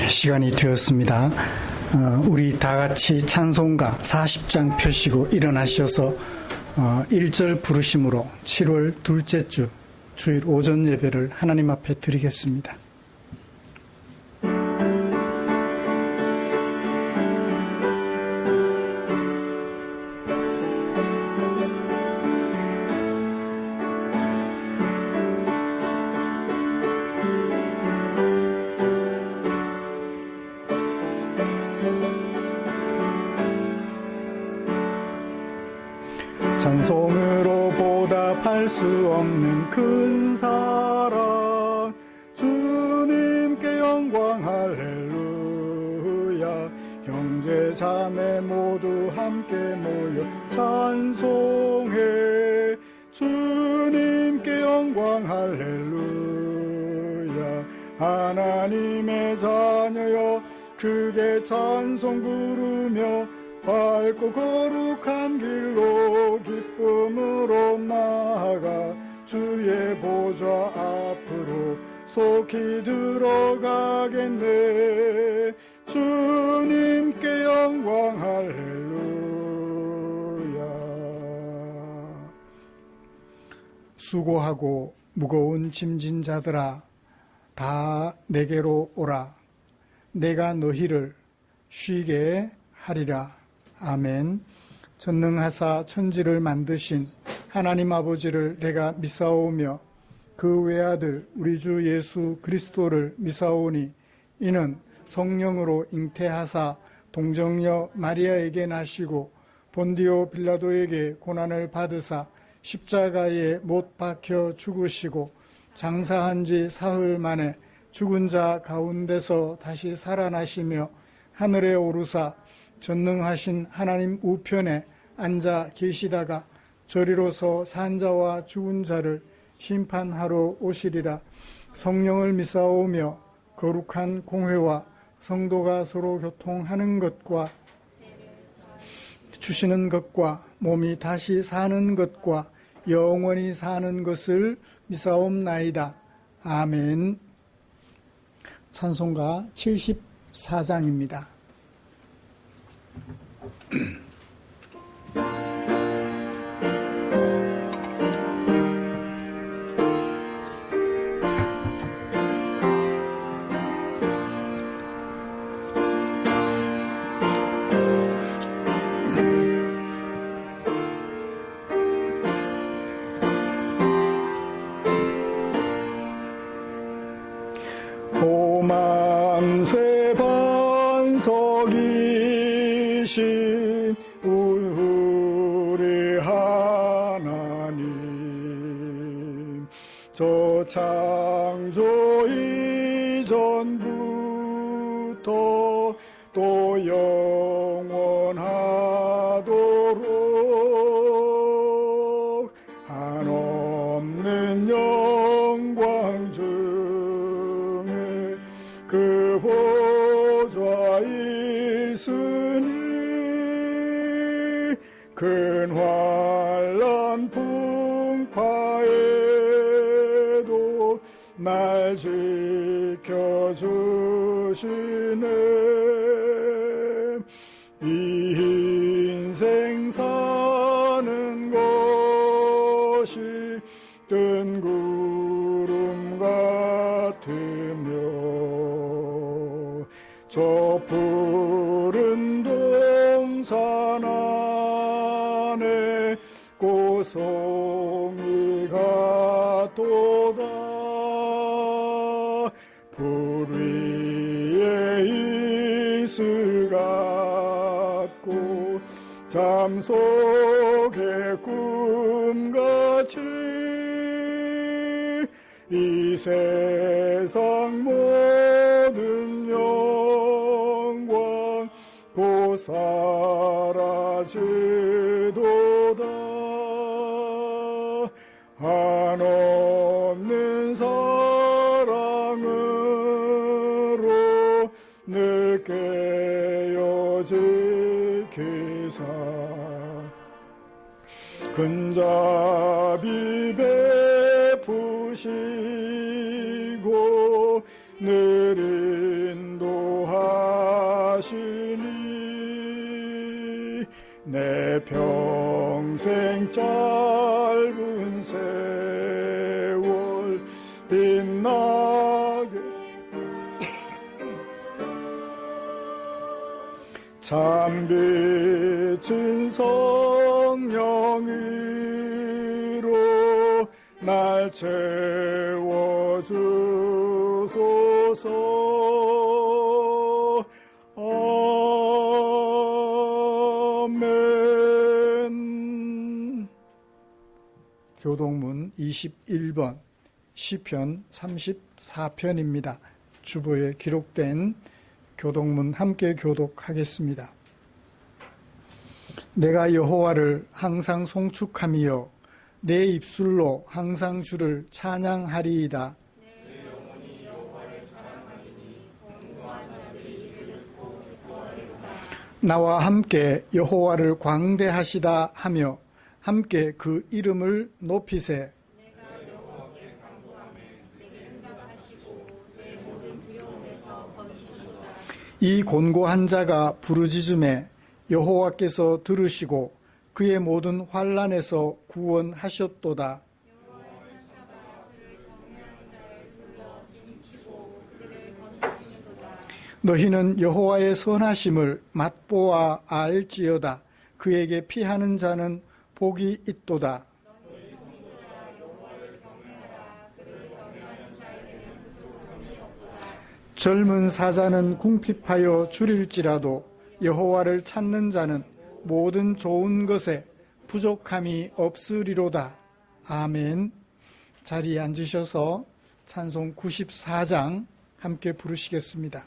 시간이 되었습니다. 우리 다 같이 찬송가 40장 펴시고 일어나셔서 1절 부르심으로 7월 둘째 주 주일 오전 예배를 하나님 앞에 드리겠습니다. 찬송으로 보답할 수 없는 큰 사랑, 주님께 영광 할렐루야. 형제 자매 모두 함께 모여 찬송해, 주님께 영광 할렐루야. 하나님의 자녀여 크게 찬송 부르며 밝고 거룩한 길로 기쁨으로 나아가 주의 보좌 앞으로 속히 들어가겠네. 주님께 영광 할렐루야. 수고하고 무거운 짐진 자들아 다 내게로 오라. 내가 너희를 쉬게 하리라. 아멘. 전능하사 천지를 만드신 하나님 아버지를 내가 믿사오며 그 외아들 우리 주 예수 그리스도를 믿사오니 이는 성령으로 잉태하사 동정녀 마리아에게 나시고 본디오 빌라도에게 고난을 받으사 십자가에 못 박혀 죽으시고 장사한 지 사흘 만에 죽은 자 가운데서 다시 살아나시며 하늘에 오르사 전능하신 하나님 우편에 앉아 계시다가 저리로서 산 자와 죽은 자를 심판하러 오시리라. 성령을 믿사오며 거룩한 공회와 성도가 서로 교통하는 것과 주시는 것과 몸이 다시 사는 것과 영원히 사는 것을 믿사옵나이다. 아멘. 찬송가 74장입니다. 오만세 반석이신 우리 하나님, 저 창조 이전부터 또 영원하도록 한없는 영광 중에 그 보좌 있으니 큰 환난 풍파에도 날 지켜주시네. 이 인생 사는 것이 뜬 구름 같으며 저 푸른 동산 안에 꽃송이가 또다. 불 위에 이슬 같고 잠 속의 꿈같이 이 세상 모든 영광 곧 사라지도다. 한없는 사랑으로 늘 깨어 지키사 근자비 베푸시고 늘 인도하시니 내 평생 짧은 세월 빛나게 참빛인 성령으로 날 채워주소서. 아멘. 교독문 21번 시편 34편입니다. 주보에 기록된 교독문 함께 교독하겠습니다. 내가 여호와를 항상 송축하며 내 입술로 항상 주를 찬양하리이다. 나와 함께 여호와를 광대하시다 하며 함께 그 이름을 높이세. 이 곤고한 자가 부르짖음에 여호와께서 들으시고 그의 모든 환난에서 구원하셨도다. 너희는 여호와의 선하심을 맛보아 알지어다. 그에게 피하는 자는 복이 있도다. 젊은 사자는 궁핍하여 줄일지라도 여호와를 찾는 자는 모든 좋은 것에 부족함이 없으리로다. 아멘. 자리에 앉으셔서 찬송 94장 함께 부르시겠습니다.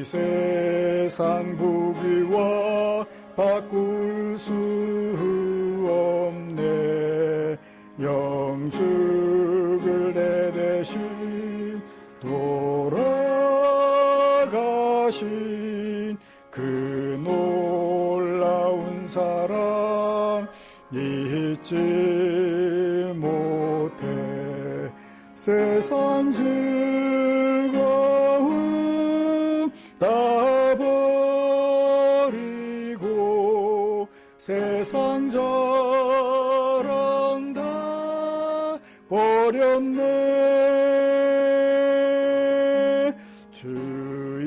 세상 부귀와 바꿀 수 없네. 영축을 내 대신 돌아가신 그 놀라운 사랑 잊지 못해. 세상 즐거움 다 버리고 세상 자랑 다 버렸네. 주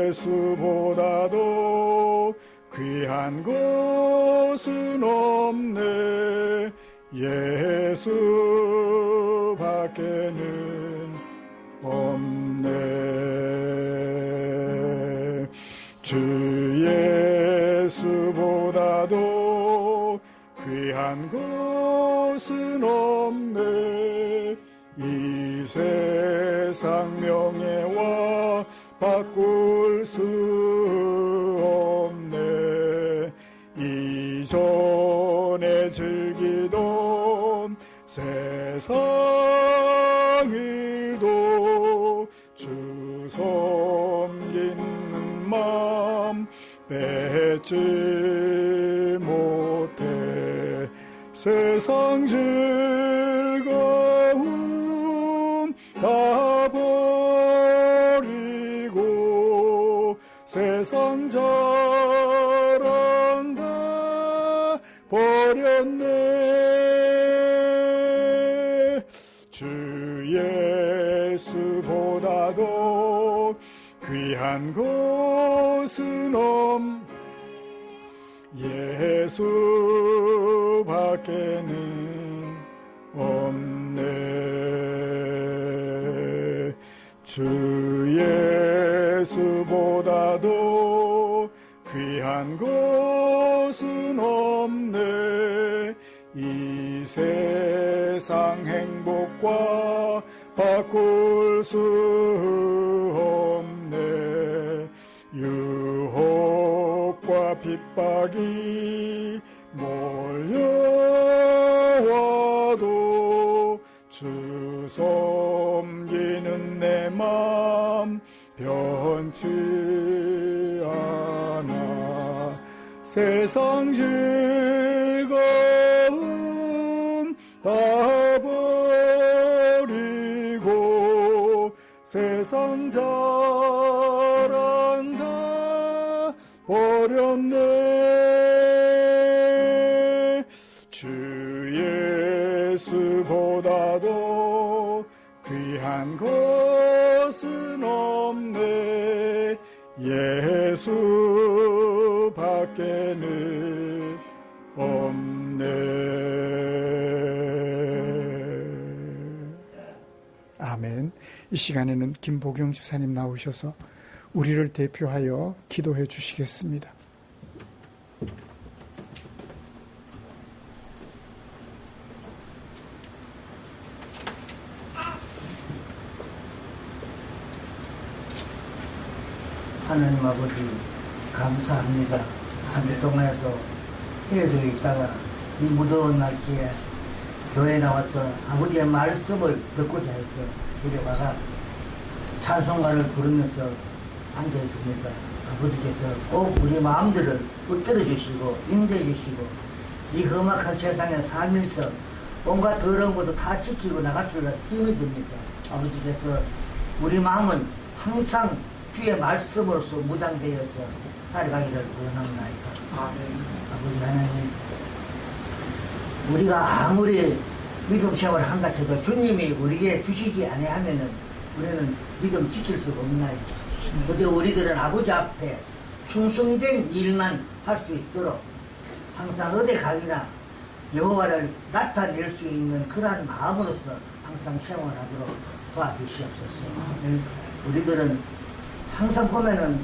예수보다도 귀한 것은 없네. 예수밖에는 없네. 주 예수보다도 귀한 것은 없네. 이 세상 명예와 바꿀 수 없네. 이전에 즐기던 세상 일도 주 섬기는 맘 뺏지 못해. 세상 즐거움 다 버리고 세상 자랑 다 버렸네. 주 예수보다도 귀한 것은 없네. 예수밖에는 없네. 주 예수보다도 귀한 것은 없네. 이 세상 행복과 바꿀 수 없네. 핍박이 몰려와도 주 섬기는 내 맘 변치 않아. 세상 즐거움 다 버리고 세상 자랑 다 버렸네. 주 예수보다도 귀한 것은 없네. 예수밖에는 없네. 아멘. 이 시간에는 김보경 집사님 나오셔서 우리를 대표하여 기도해 주시겠습니다. 하나님 아버지 감사합니다. 한 주 동안에도 해외에 있다가 이 무더운 날씨에 교회에 나와서 아버지의 말씀을 듣고자 해서 이리 와가 찬송가를 부르면서 앉아있습니다. 아버지께서 꼭 우리 마음들을 붙들어 주시고 인도해 주시고 이 험악한 세상에 살면서 온갖 더러운 것도 다 지키고 나갈 수 있는 힘이 듭니다. 아버지께서 우리 마음은 항상 주의 말씀으로서 무장되어서 살아가기를 원합니다. 아버지 하나님, 우리가 아무리 믿음 생활을 한다 해도 주님이 우리에게 주시지 아니하면은 우리는 믿음 지킬 수가 없나요? 그저 우리들은 아버지 앞에 충성된 일만 할 수 있도록 항상 어디 가기나 여호와를 나타낼 수 있는 그러한 마음으로서 항상 생활하도록 도와주시옵소서. 우리들은 항상 보면은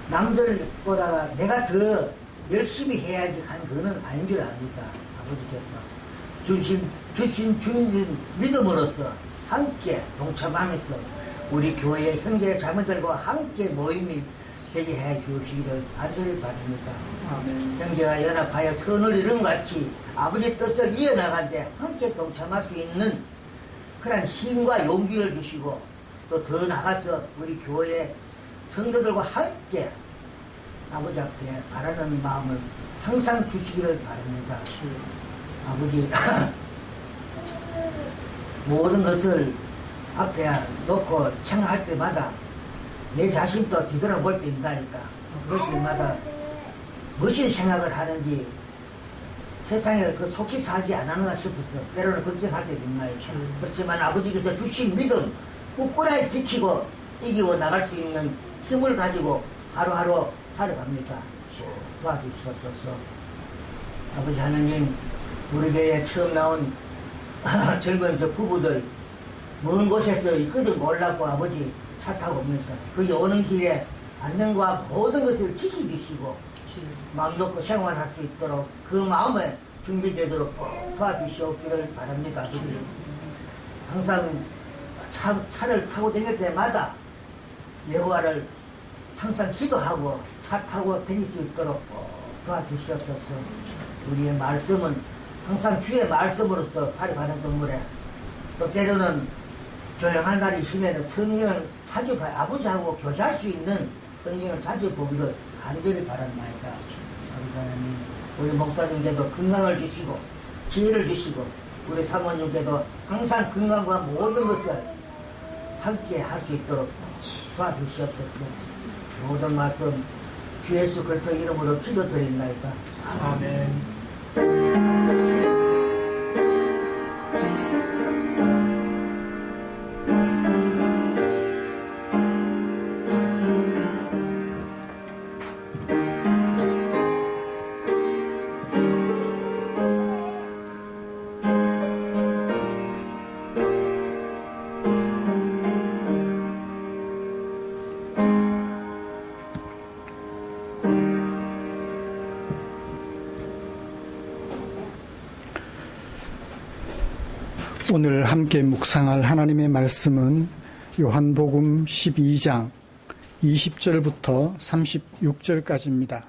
남들보다 내가 더 열심히 해야지 한 그는 아닌 줄 압니다. 아버지께서 주신 주님 믿음으로써 함께 동참하면서 우리 교회 형제 자매들과 함께 모임이 되게 해 주시기를 간절히 바랍니다. 형제가 연합하여 선을 이룬 같이 아버지 뜻을 이어나가는데 함께 동참할 수 있는 그런 힘과 용기를 주시고 또 더 나가서 우리 교회 성도들과 함께 아버지 앞에 바라는 마음을 항상 주시기를 바랍니다. 아버지 모든 것을 앞에 놓고 생각할 때마다 내 자신도 뒤돌아볼 때 있다니까. 그럴 때마다 무슨 생각을 하는지 세상에 그 속히 살지 않았나 싶어서 때로는 걱정할 때도 있나요. 그렇지만 아버지께서 주신 믿음 굳건하게 지키고 이기고 나갈 수 있는 힘을 가지고 하루하루 살아갑니다. 도와주시옵소서. 아버지 하나님, 우리 교회에 처음 나온 젊은 저 부부들 먼 곳에서 이끄도 몰랐고 아버지 차 타고 오면서 거기 오는 길에 안전과 모든 것을 지켜주시고 마음 놓고 생활할 수 있도록 그 마음에 준비되도록 도와주시옵기를 바랍니다. 아버지. 항상 차를 타고 다닐 때마다 여호와를 항상 기도하고 차 타고 다닐 수 있도록 도와주시옵소서. 우리의 말씀은 항상 주의 말씀으로서 살아가는 동물에 또 때로는 조용한 날이 있으면 성령을 자주 아버지하고 교제할 수 있는 성령을 자주 보기를 간절히 바랍니다. 아버지 하나님, 우리 목사님께도 건강을 주시고 지혜를 주시고 우리 사모님께도 항상 건강과 모든 것을 함께 할 수 있도록 도와주시옵소서. 모든 말씀 주 예수 그리스도 이름으로 기도드립니다. 아멘. 오늘 함께 묵상할 하나님의 말씀은 요한복음 12장 20절부터 36절까지입니다.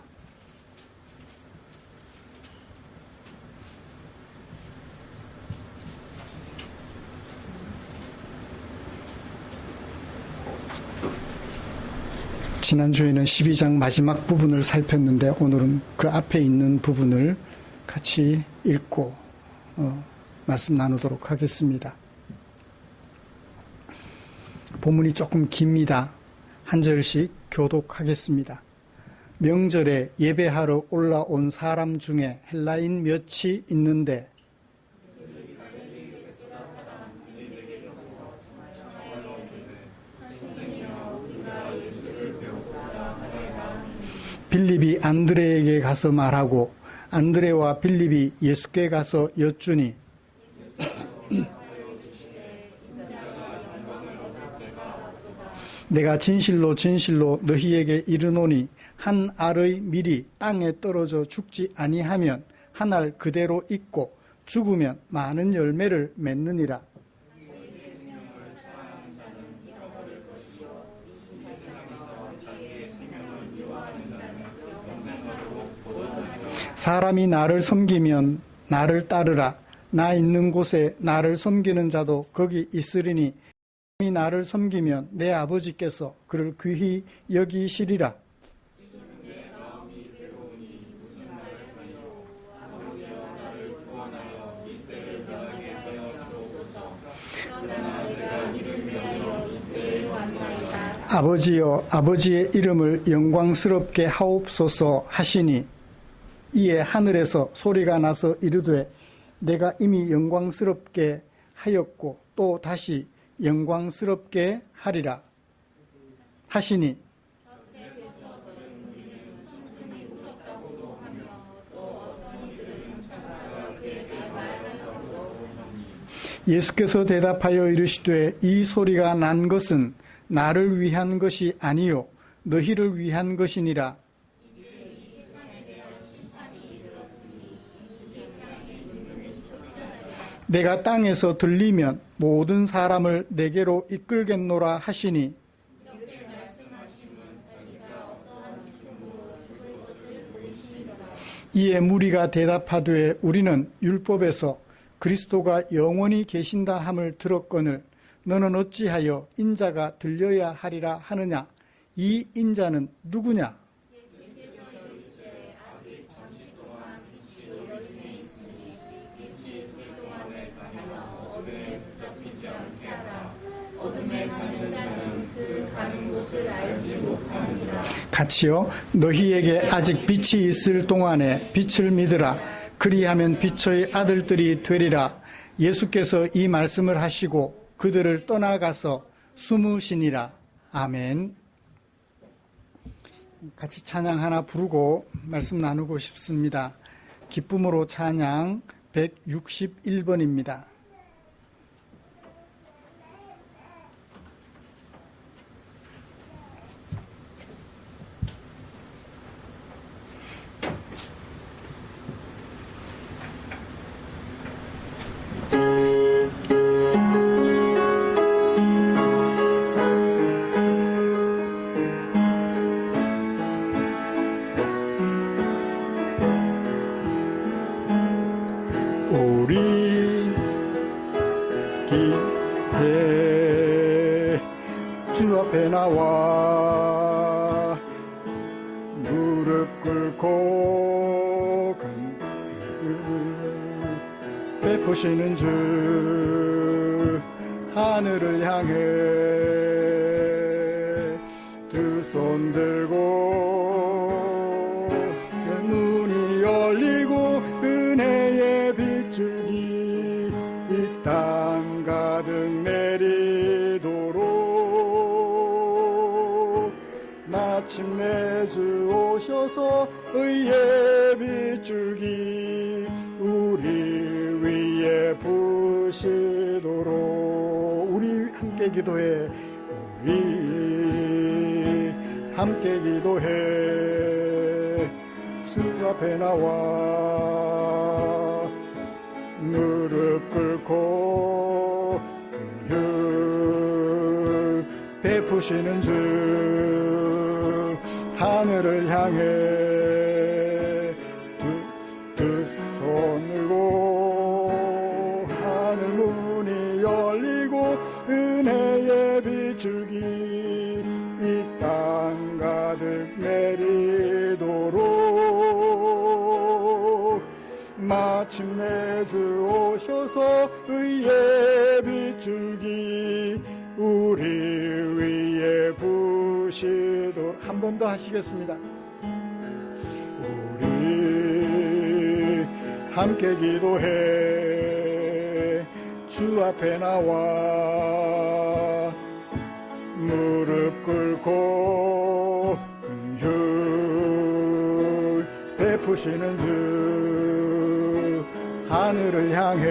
지난주에는 12장 마지막 부분을 살폈는데 오늘은 그 앞에 있는 부분을 같이 읽고 말씀 나누도록 하겠습니다. 본문이 조금 깁니다. 한 절씩 교독하겠습니다. 명절에 예배하러 올라온 사람 중에 헬라인 몇이 있는데 빌립이 안드레에게 가서 말하고 안드레와 빌립이 예수께 가서 여쭈니 내가 진실로 진실로 너희에게 이르노니 한 알의 밀이 땅에 떨어져 죽지 아니하면 한 알 그대로 있고 죽으면 많은 열매를 맺느니라. 사람이 나를 섬기면 나를 따르라. 나 있는 곳에 나를 섬기는 자도 거기 있으리니 사람이 나를 섬기면 내 아버지께서 그를 귀히 여기시리라. 아버지여 아버지의 이름을 영광스럽게 하옵소서 하시니 이에 하늘에서 소리가 나서 이르되 내가 이미 영광스럽게 하였고 또 다시 영광스럽게 하리라 하시니 예수께서 대답하여 이르시되 이 소리가 난 것은 나를 위한 것이 아니요 너희를 위한 것이니라. 내가 땅에서 들리면 모든 사람을 내게로 이끌겠노라 하시니 이에 무리가 대답하되 우리는 율법에서 그리스도가 영원히 계신다 함을 들었거늘 너는 어찌하여 인자가 들려야 하리라 하느냐. 이 인자는 누구냐. 같이요 너희에게 아직 빛이 있을 동안에 빛을 믿으라. 그리하면 빛의 아들들이 되리라. 예수께서 이 말씀을 하시고 그들을 떠나가서 숨으시니라. 아멘. 같이 찬양 하나 부르고 말씀 나누고 싶습니다. 기쁨으로 찬양 161번입니다. 우리 기대 주 앞에 나와 무릎 꿇고 베푸시는 주 하늘을 향해 두 손 들고 문이 열리고 은혜의 빗줄기 이 땅 가득 내리도록 마침내 주 오셔서 의의 빗줄기 우리 위에 부시도록 우리 함께 기도해 우리 함께 기도해 주 앞에 나와 무릎 꿇고 긍휼 베푸시는 주 하늘을 향해 두 손으로 하늘 문이 열리고 은혜의 빗줄기 이 땅 가득 내리도록 마침내 주 오셔서 의의 빗줄기 우리 위에 부시도록. 한 번 더 하시겠습니다. 우리 함께 기도해 주 앞에 나와 무릎 꿇고 긍휼 베푸시는 주 하늘을 향해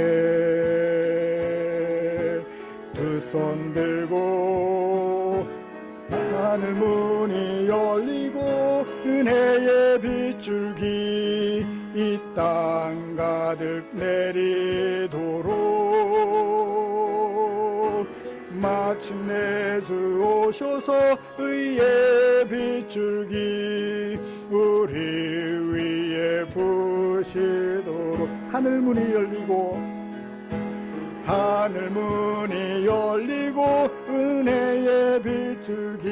두 손 들고 하늘 문이 열리고 은혜의 빗줄기 이 땅 가득 내리도록 마침내 주 오셔서 의의 빗줄기 우리 위에 부시도록. 하늘 문이 열리고 하늘 문이 열리고 은혜의 빗줄기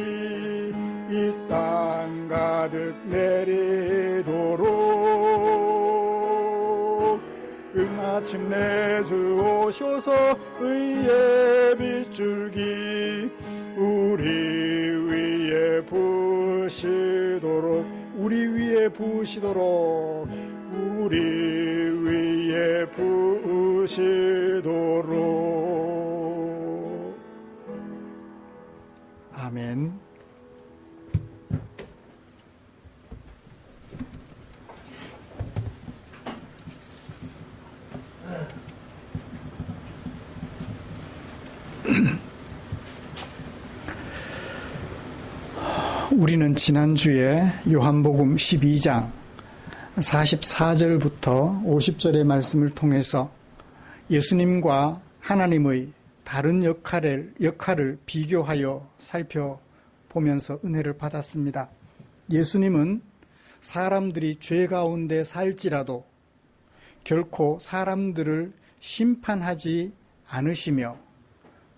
이 땅 가득 내리도록 마침내 주 오셔서 의의 빗줄기 우리 위에 부시도록. 우리 위에 부시도록. 우리 위에 부시도록. 아멘. 우리는 지난주에 요한복음 12장 44절부터 50절의 말씀을 통해서 예수님과 하나님의 다른 역할을 비교하여 살펴보면서 은혜를 받았습니다. 예수님은 사람들이 죄 가운데 살지라도 결코 사람들을 심판하지 않으시며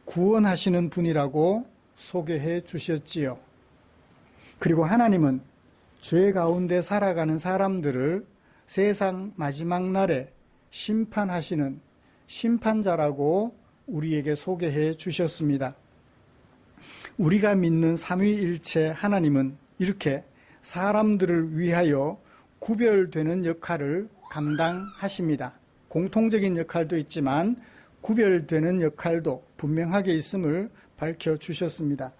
구원하시는 분이라고 소개해 주셨지요. 그리고 하나님은 죄 가운데 살아가는 사람들을 세상 마지막 날에 심판하시는 심판자라고 우리에게 소개해 주셨습니다. 우리가 믿는 삼위일체 하나님은 이렇게 사람들을 위하여 구별되는 역할을 감당하십니다. 공통적인 역할도 있지만 구별되는 역할도 분명하게 있음을 밝혀주셨습니다.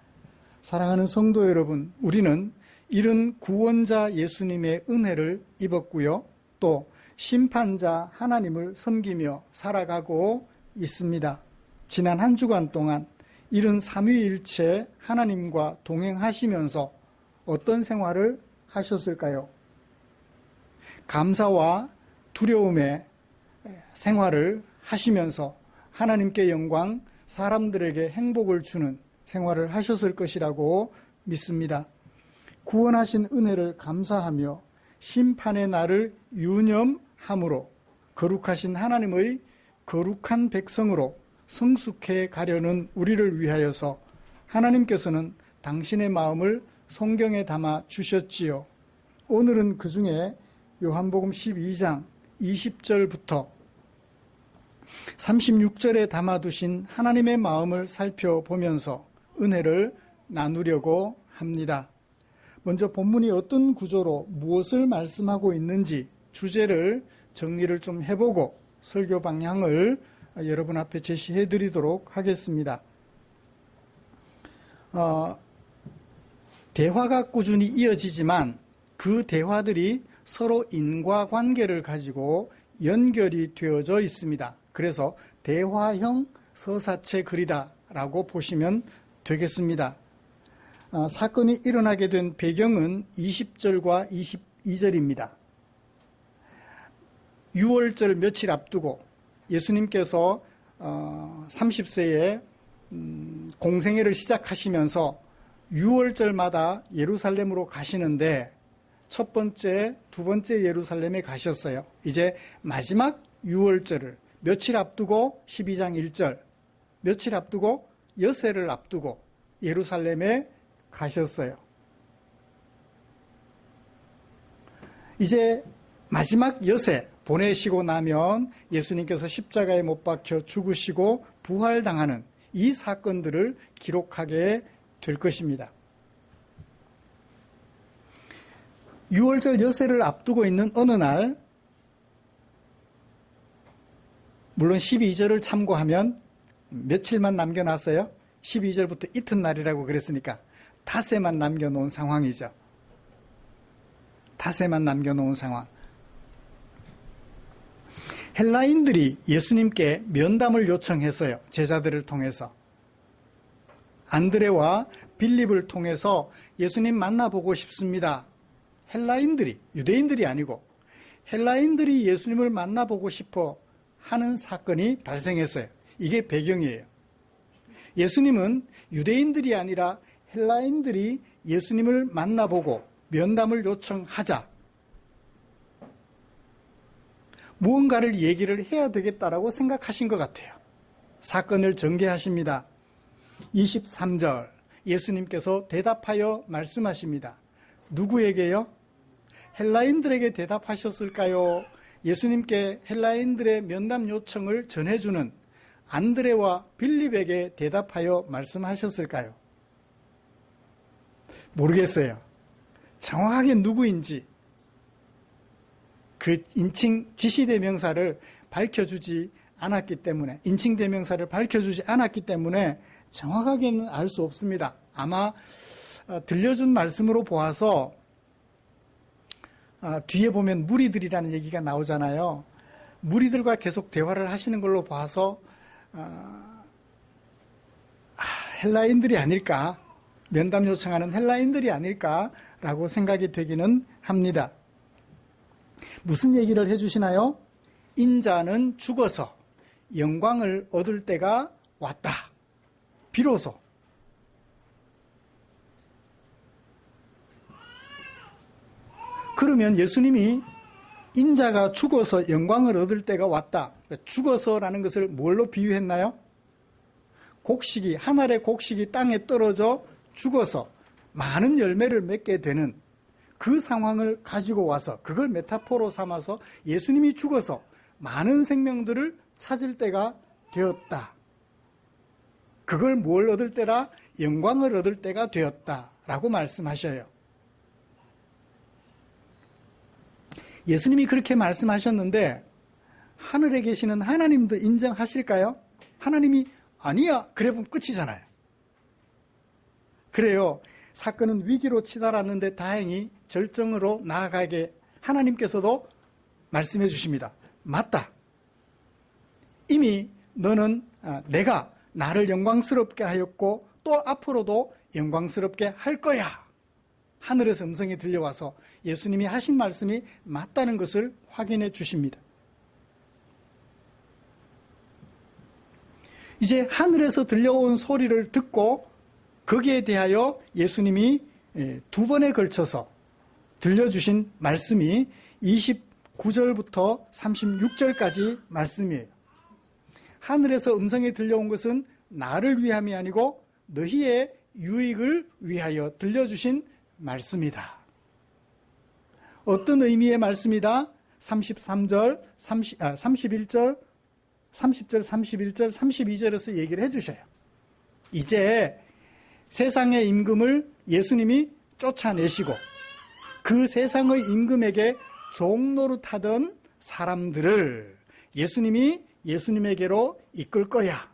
사랑하는 성도 여러분, 우리는 이런 구원자 예수님의 은혜를 입었고요. 또 심판자 하나님을 섬기며 살아가고 있습니다. 지난 한 주간 동안 이런 삼위일체 하나님과 동행하시면서 어떤 생활을 하셨을까요? 감사와 두려움의 생활을 하시면서 하나님께 영광, 사람들에게 행복을 주는 생활을 하셨을 것이라고 믿습니다. 구원하신 은혜를 감사하며 심판의 날을 유념함으로 거룩하신 하나님의 거룩한 백성으로 성숙해 가려는 우리를 위하여서 하나님께서는 당신의 마음을 성경에 담아 주셨지요. 오늘은 그 중에 요한복음 12장 20절부터 36절에 담아두신 하나님의 마음을 살펴보면서 은혜를 나누려고 합니다. 먼저 본문이 어떤 구조로 무엇을 말씀하고 있는지 주제를 정리를 좀 해보고 설교 방향을 여러분 앞에 제시해 드리도록 하겠습니다. 대화가 꾸준히 이어지지만 그 대화들이 서로 인과관계를 가지고 연결이 되어져 있습니다. 그래서 대화형 서사체 글이다라고 보시면 되겠습니다. 사건이 일어나게 된 배경은 20절과 22절입니다. 유월절 며칠 앞두고 예수님께서 30세에 공생애를 시작하시면서 유월절마다 예루살렘으로 가시는데 첫 번째, 두 번째 예루살렘에 가셨어요. 이제 마지막 유월절을 며칠 앞두고 12장 1절, 며칠 앞두고 여세를 앞두고 예루살렘에 가셨어요. 이제 마지막 엿에 보내시고 나면 예수님께서 십자가에 못 박혀 죽으시고 부활당하는 이 사건들을 기록하게 될 것입니다. 6월절 여세를 앞두고 있는 어느 날, 물론 12절을 참고하면 며칠만 남겨놨어요. 12절부터 이튿날이라고 그랬으니까 닷새만 남겨놓은 상황이죠. 닷새만 남겨놓은 상황. 헬라인들이 예수님께 면담을 요청했어요. 제자들을 통해서. 안드레와 빌립을 통해서 예수님 만나보고 싶습니다. 헬라인들이, 유대인들이 아니고 헬라인들이 예수님을 만나보고 싶어 하는 사건이 발생했어요. 이게 배경이에요. 예수님은 유대인들이 아니라 헬라인들이 예수님을 만나보고 면담을 요청하자 무언가를 얘기를 해야 되겠다라고 생각하신 것 같아요. 사건을 전개하십니다. 23절 예수님께서 대답하여 말씀하십니다. 누구에게요? 헬라인들에게 대답하셨을까요? 예수님께 헬라인들의 면담 요청을 전해주는 안드레와 빌립에게 대답하여 말씀하셨을까요? 모르겠어요. 정확하게 누구인지 그 인칭 지시대명사를 밝혀주지 않았기 때문에, 인칭대명사를 밝혀주지 않았기 때문에 정확하게는 알 수 없습니다. 아마 들려준 말씀으로 보아서 뒤에 보면 무리들이라는 얘기가 나오잖아요. 무리들과 계속 대화를 하시는 걸로 봐서 헬라인들이 아닐까, 면담 요청하는 헬라인들이 아닐까라고 생각이 되기는 합니다. 무슨 얘기를 해주시나요? 인자는 죽어서 영광을 얻을 때가 왔다. 비로소. 그러면 예수님이 인자가 죽어서 영광을 얻을 때가 왔다. 죽어서라는 것을 뭘로 비유했나요? 곡식이, 한 알의 곡식이 땅에 떨어져 죽어서 많은 열매를 맺게 되는 그 상황을 가지고 와서 그걸 메타포로 삼아서 예수님이 죽어서 많은 생명들을 찾을 때가 되었다. 그걸 뭘 얻을 때라? 영광을 얻을 때가 되었다라고 말씀하셔요. 예수님이 그렇게 말씀하셨는데 하늘에 계시는 하나님도 인정하실까요? 하나님이 아니야 그래 보면 끝이잖아요. 그래요. 사건은 위기로 치달았는데 다행히 절정으로 나아가게 하나님께서도 말씀해 주십니다. 맞다. 이미 너는 내가 나를 영광스럽게 하였고 또 앞으로도 영광스럽게 할 거야. 하늘에서 음성이 들려와서 예수님이 하신 말씀이 맞다는 것을 확인해 주십니다. 이제 하늘에서 들려온 소리를 듣고 거기에 대하여 예수님이 두 번에 걸쳐서 들려주신 말씀이 29절부터 36절까지 말씀이에요. 하늘에서 음성이 들려온 것은 나를 위함이 아니고 너희의 유익을 위하여 들려주신 말씀이다. 어떤 의미의 말씀이다? 33절, 31절, 30절, 31절, 32절에서 얘기를 해주셔요. 이제 세상의 임금을 예수님이 쫓아내시고 그 세상의 임금에게 종노릇하던 사람들을 예수님이 예수님에게로 이끌 거야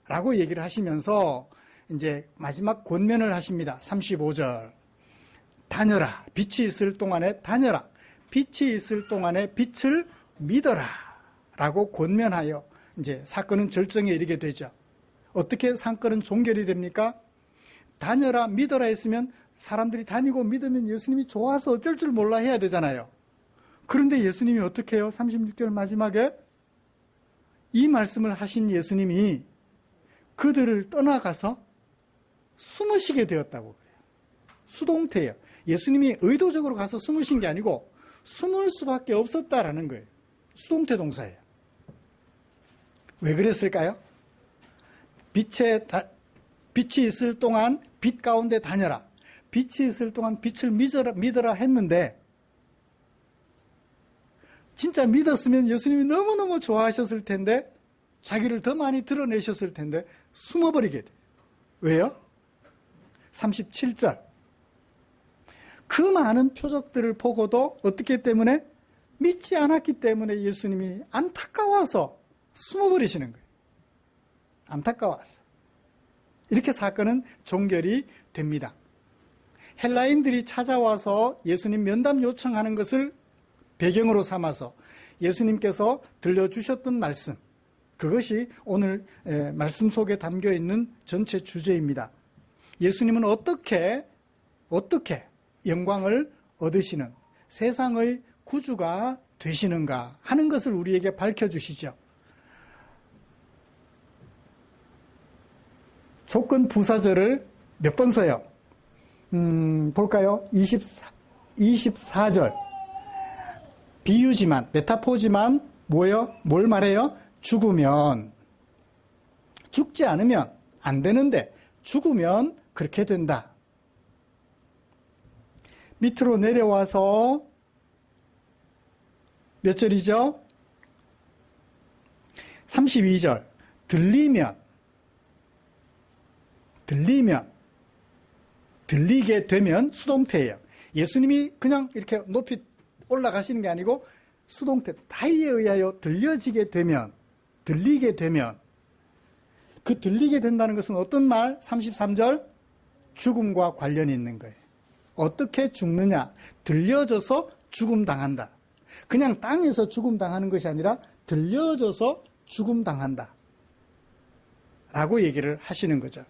라고 얘기를 하시면서 이제 마지막 권면을 하십니다. 35절 다녀라. 빛이 있을 동안에 다녀라. 빛이 있을 동안에 빛을 믿어라 라고 권면하여 이제 사건은 절정에 이르게 되죠. 어떻게 사건은 종결이 됩니까? 다녀라 믿어라 했으면 사람들이 다니고 믿으면 예수님이 좋아서 어쩔 줄 몰라 해야 되잖아요. 그런데 예수님이 어떻게 해요? 36절 마지막에 이 말씀을 하신 예수님이 그들을 떠나가서 숨으시게 되었다고 그래요. 수동태예요. 예수님이 의도적으로 가서 숨으신 게 아니고 숨을 수밖에 없었다라는 거예요. 수동태 동사예요. 왜 그랬을까요? 빛이 있을 동안 빛 가운데 다녀라. 빛이 있을 동안 빛을 믿어라 했는데 진짜 믿었으면 예수님이 너무너무 좋아하셨을 텐데, 자기를 더 많이 드러내셨을 텐데 숨어버리게 돼요. 왜요? 37절. 그 많은 표적들을 보고도 어떻기 때문에? 믿지 않았기 때문에 예수님이 안타까워서 숨어버리시는 거예요. 안타까워서. 이렇게 사건은 종결이 됩니다. 헬라인들이 찾아와서 예수님 면담 요청하는 것을 배경으로 삼아서 예수님께서 들려주셨던 말씀, 그것이 오늘 말씀 속에 담겨있는 전체 주제입니다. 예수님은 어떻게 영광을 얻으시는 세상의 구주가 되시는가 하는 것을 우리에게 밝혀주시죠. 조건 부사절을 몇 번 써요? 볼까요? 24절. 비유지만, 메타포지만, 뭐요? 뭘 말해요? 죽으면, 죽지 않으면 안 되는데, 죽으면 그렇게 된다. 밑으로 내려와서, 몇 절이죠? 32절. 들리게 되면 수동태예요. 예수님이 그냥 이렇게 높이 올라가시는 게 아니고 수동태, 다이에 의하여 들리게 되면 그 들리게 된다는 것은 어떤 말? 33절 죽음과 관련이 있는 거예요. 어떻게 죽느냐? 들려져서 죽음 당한다. 그냥 땅에서 죽음 당하는 것이 아니라 들려져서 죽음 당한다 라고 얘기를 하시는 거죠.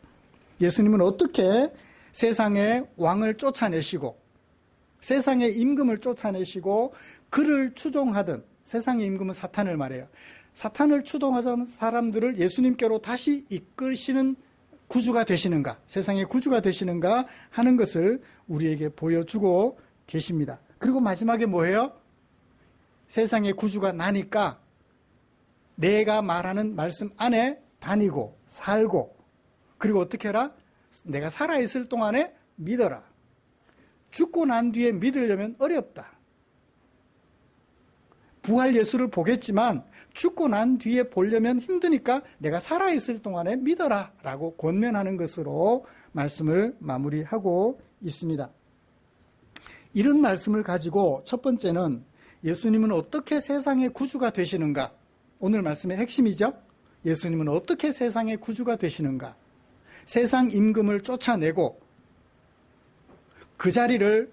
예수님은 어떻게 세상의 왕을 쫓아내시고 세상의 임금을 쫓아내시고 그를 추종하던, 세상의 임금은 사탄을 말해요. 사탄을 추종하던 사람들을 예수님께로 다시 이끄시는 구주가 되시는가, 세상의 구주가 되시는가 하는 것을 우리에게 보여주고 계십니다. 그리고 마지막에 뭐예요? 세상의 구주가 나니까 내가 말하는 말씀 안에 다니고 살고, 그리고 어떻게 해라? 내가 살아있을 동안에 믿어라. 죽고 난 뒤에 믿으려면 어렵다. 부활 예수를 보겠지만 죽고 난 뒤에 보려면 힘드니까 내가 살아있을 동안에 믿어라 라고 권면하는 것으로 말씀을 마무리하고 있습니다. 이런 말씀을 가지고 첫 번째는 예수님은 어떻게 세상의 구주가 되시는가? 오늘 말씀의 핵심이죠. 예수님은 어떻게 세상의 구주가 되시는가? 세상 임금을 쫓아내고 그 자리를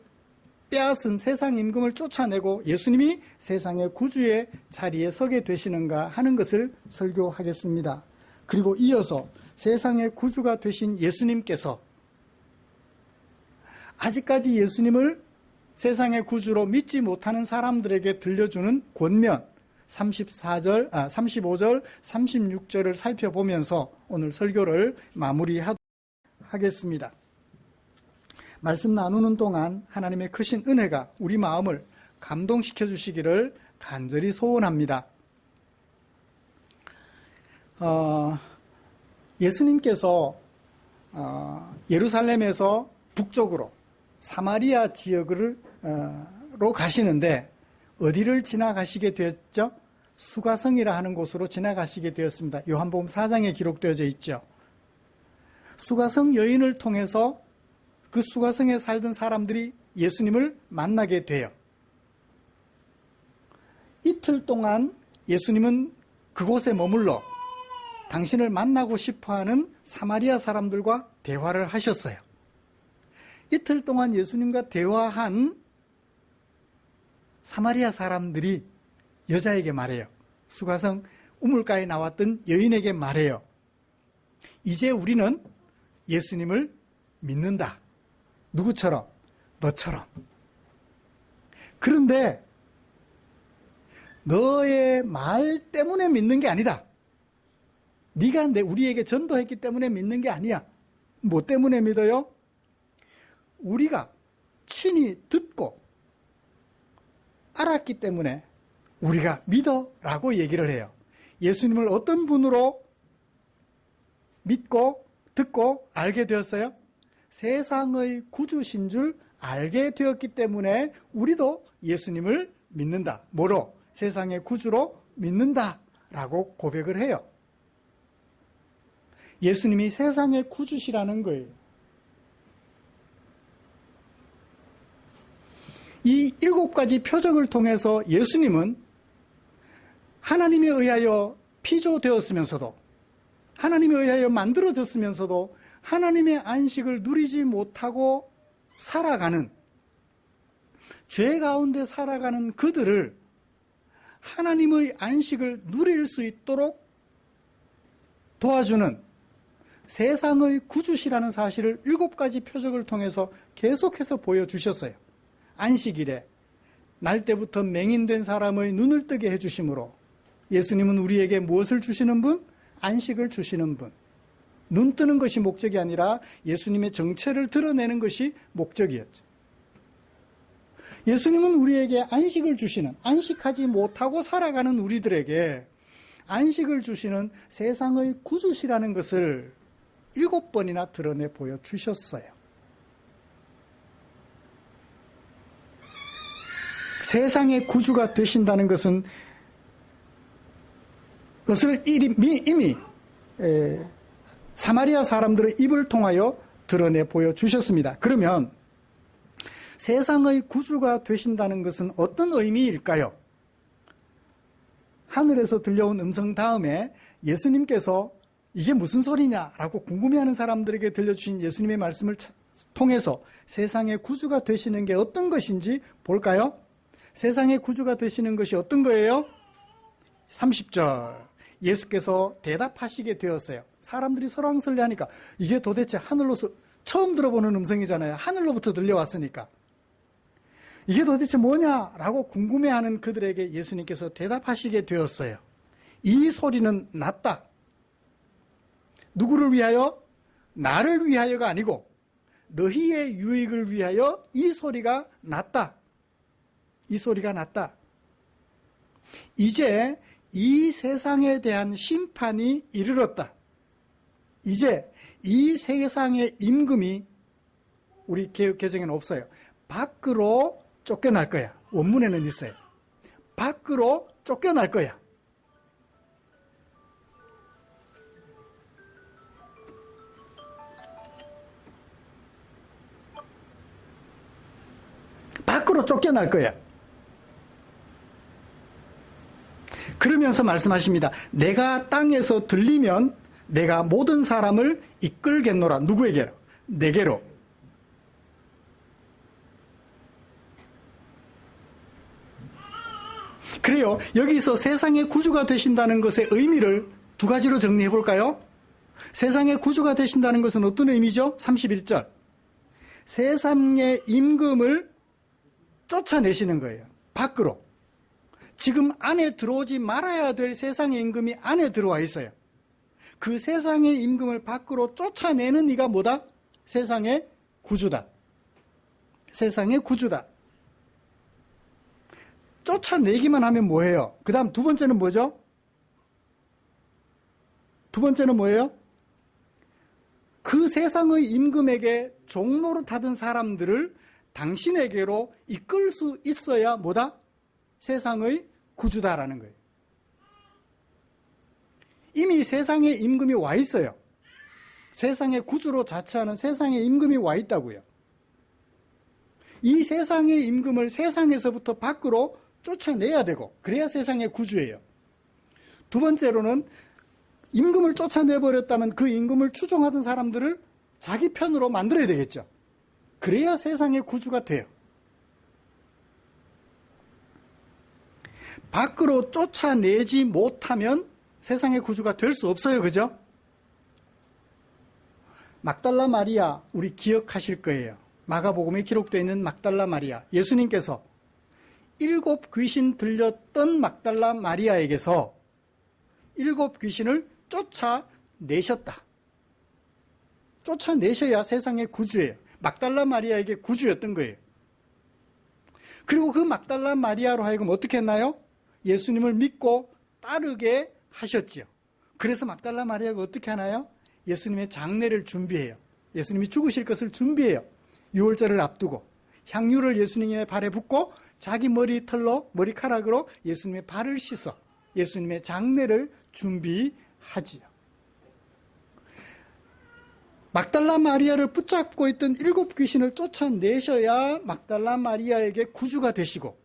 빼앗은 세상 임금을 쫓아내고 예수님이 세상의 구주의 자리에 서게 되시는가 하는 것을 설교하겠습니다. 그리고 이어서 세상의 구주가 되신 예수님께서 아직까지 예수님을 세상의 구주로 믿지 못하는 사람들에게 들려주는 권면 35절, 36절을 살펴보면서 오늘 설교를 마무리하겠습니다. 말씀 나누는 동안 하나님의 크신 은혜가 우리 마음을 감동시켜 주시기를 간절히 소원합니다. 예수님께서 예루살렘에서 북쪽으로 사마리아 지역으로 가시는데 어디를 지나가시게 되었죠? 수가성이라 하는 곳으로 지나가시게 되었습니다. 요한복음 4장에 기록되어져 있죠. 수가성 여인을 통해서 그 수가성에 살던 사람들이 예수님을 만나게 돼요. 이틀 동안 예수님은 그곳에 머물러 당신을 만나고 싶어하는 사마리아 사람들과 대화를 하셨어요. 이틀 동안 예수님과 대화한 사마리아 사람들이 여자에게 말해요. 수가성 우물가에 나왔던 여인에게 말해요. 이제 우리는 예수님을 믿는다. 누구처럼? 너처럼. 그런데 너의 말 때문에 믿는 게 아니다. 네가 우리에게 전도했기 때문에 믿는 게 아니야. 뭐 때문에 믿어요? 우리가 친히 듣고 알았기 때문에 우리가 믿어라고 얘기를 해요. 예수님을 어떤 분으로 믿고 듣고 알게 되었어요? 세상의 구주신 줄 알게 되었기 때문에 우리도 예수님을 믿는다. 뭐로? 세상의 구주로 믿는다라고 고백을 해요. 예수님이 세상의 구주시라는 거예요. 이 7가지 표적을 통해서 예수님은 하나님에 의하여 피조되었으면서도 하나님에 의하여 만들어졌으면서도 하나님의 안식을 누리지 못하고 살아가는, 죄 가운데 살아가는 그들을 하나님의 안식을 누릴 수 있도록 도와주는 세상의 구주시라는 사실을 7가지 표적을 통해서 계속해서 보여주셨어요. 안식일에 날 때부터 맹인된 사람의 눈을 뜨게 해주심으로 예수님은 우리에게 무엇을 주시는 분? 안식을 주시는 분. 눈 뜨는 것이 목적이 아니라 예수님의 정체를 드러내는 것이 목적이었죠. 예수님은 우리에게 안식을 주시는, 안식하지 못하고 살아가는 우리들에게 안식을 주시는 세상의 구주시라는 것을 7번이나 드러내 보여주셨어요. 세상의 구주가 되신다는 것은 그것을 이미 사마리아 사람들의 입을 통하여 드러내 보여주셨습니다. 그러면 세상의 구주가 되신다는 것은 어떤 의미일까요? 하늘에서 들려온 음성 다음에 예수님께서 이게 무슨 소리냐라고 궁금해하는 사람들에게 들려주신 예수님의 말씀을 통해서 세상의 구주가 되시는 게 어떤 것인지 볼까요? 세상의 구주가 되시는 것이 어떤 거예요? 30절 예수께서 대답하시게 되었어요. 사람들이 설왕설래하니까 이게 도대체 하늘로서 처음 들어보는 음성이잖아요. 하늘로부터 들려왔으니까. 이게 도대체 뭐냐라고 궁금해하는 그들에게 예수님께서 대답하시게 되었어요. 이 소리는 났다. 누구를 위하여? 나를 위하여가 아니고 너희의 유익을 위하여 이 소리가 났다. 이 소리가 났다. 이제 이 세상에 대한 심판이 이르렀다. 이제 이 세상의 임금이 우리 개정에는 없어요. 밖으로 쫓겨날 거야. 원문에는 있어요. 밖으로 쫓겨날 거야. 밖으로 쫓겨날 거야. 그러면서 말씀하십니다. 내가 땅에서 들리면 내가 모든 사람을 이끌겠노라. 누구에게로? 내게로. 그래요. 여기서 세상의 구주가 되신다는 것의 의미를 2가지로 정리해 볼까요? 세상의 구주가 되신다는 것은 어떤 의미죠? 31절. 세상의 임금을 쫓아내시는 거예요. 밖으로. 지금 안에 들어오지 말아야 될 세상의 임금이 안에 들어와 있어요. 그 세상의 임금을 밖으로 쫓아내는 이가 뭐다? 세상의 구주다. 세상의 구주다. 쫓아내기만 하면 뭐예요? 그 다음 2번째는 뭐죠? 2번째는 뭐예요? 그 세상의 임금에게 종노릇하던 사람들을 당신에게로 이끌 수 있어야 뭐다? 세상의 구주다라는 거예요. 이미 세상의 임금이 와 있어요. 세상의 구주로 자처하는 세상의 임금이 와 있다고요. 이 세상의 임금을 세상에서부터 밖으로 쫓아내야 되고 그래야 세상의 구주예요. 2번째로는 임금을 쫓아내버렸다면 그 임금을 추종하던 사람들을 자기 편으로 만들어야 되겠죠. 그래야 세상의 구주가 돼요. 밖으로 쫓아내지 못하면 세상의 구주가 될 수 없어요. 그죠? 막달라 마리아 우리 기억하실 거예요. 마가복음에 기록되어 있는 막달라 마리아. 예수님께서 7 귀신 들렸던 막달라 마리아에게서 7 귀신을 쫓아내셨다. 쫓아내셔야 세상의 구주예요. 막달라 마리아에게 구주였던 거예요. 그리고 그 막달라 마리아로 하여금 어떻게 했나요? 예수님을 믿고 따르게 하셨지요. 그래서 막달라 마리아가 어떻게 하나요? 예수님의 장례를 준비해요. 예수님이 죽으실 것을 준비해요. 유월절을 앞두고 향유를 예수님의 발에 붓고 자기 머리카락으로 예수님의 발을 씻어 예수님의 장례를 준비하지요. 막달라 마리아를 붙잡고 있던 7 귀신을 쫓아내셔야 막달라 마리아에게 구주가 되시고,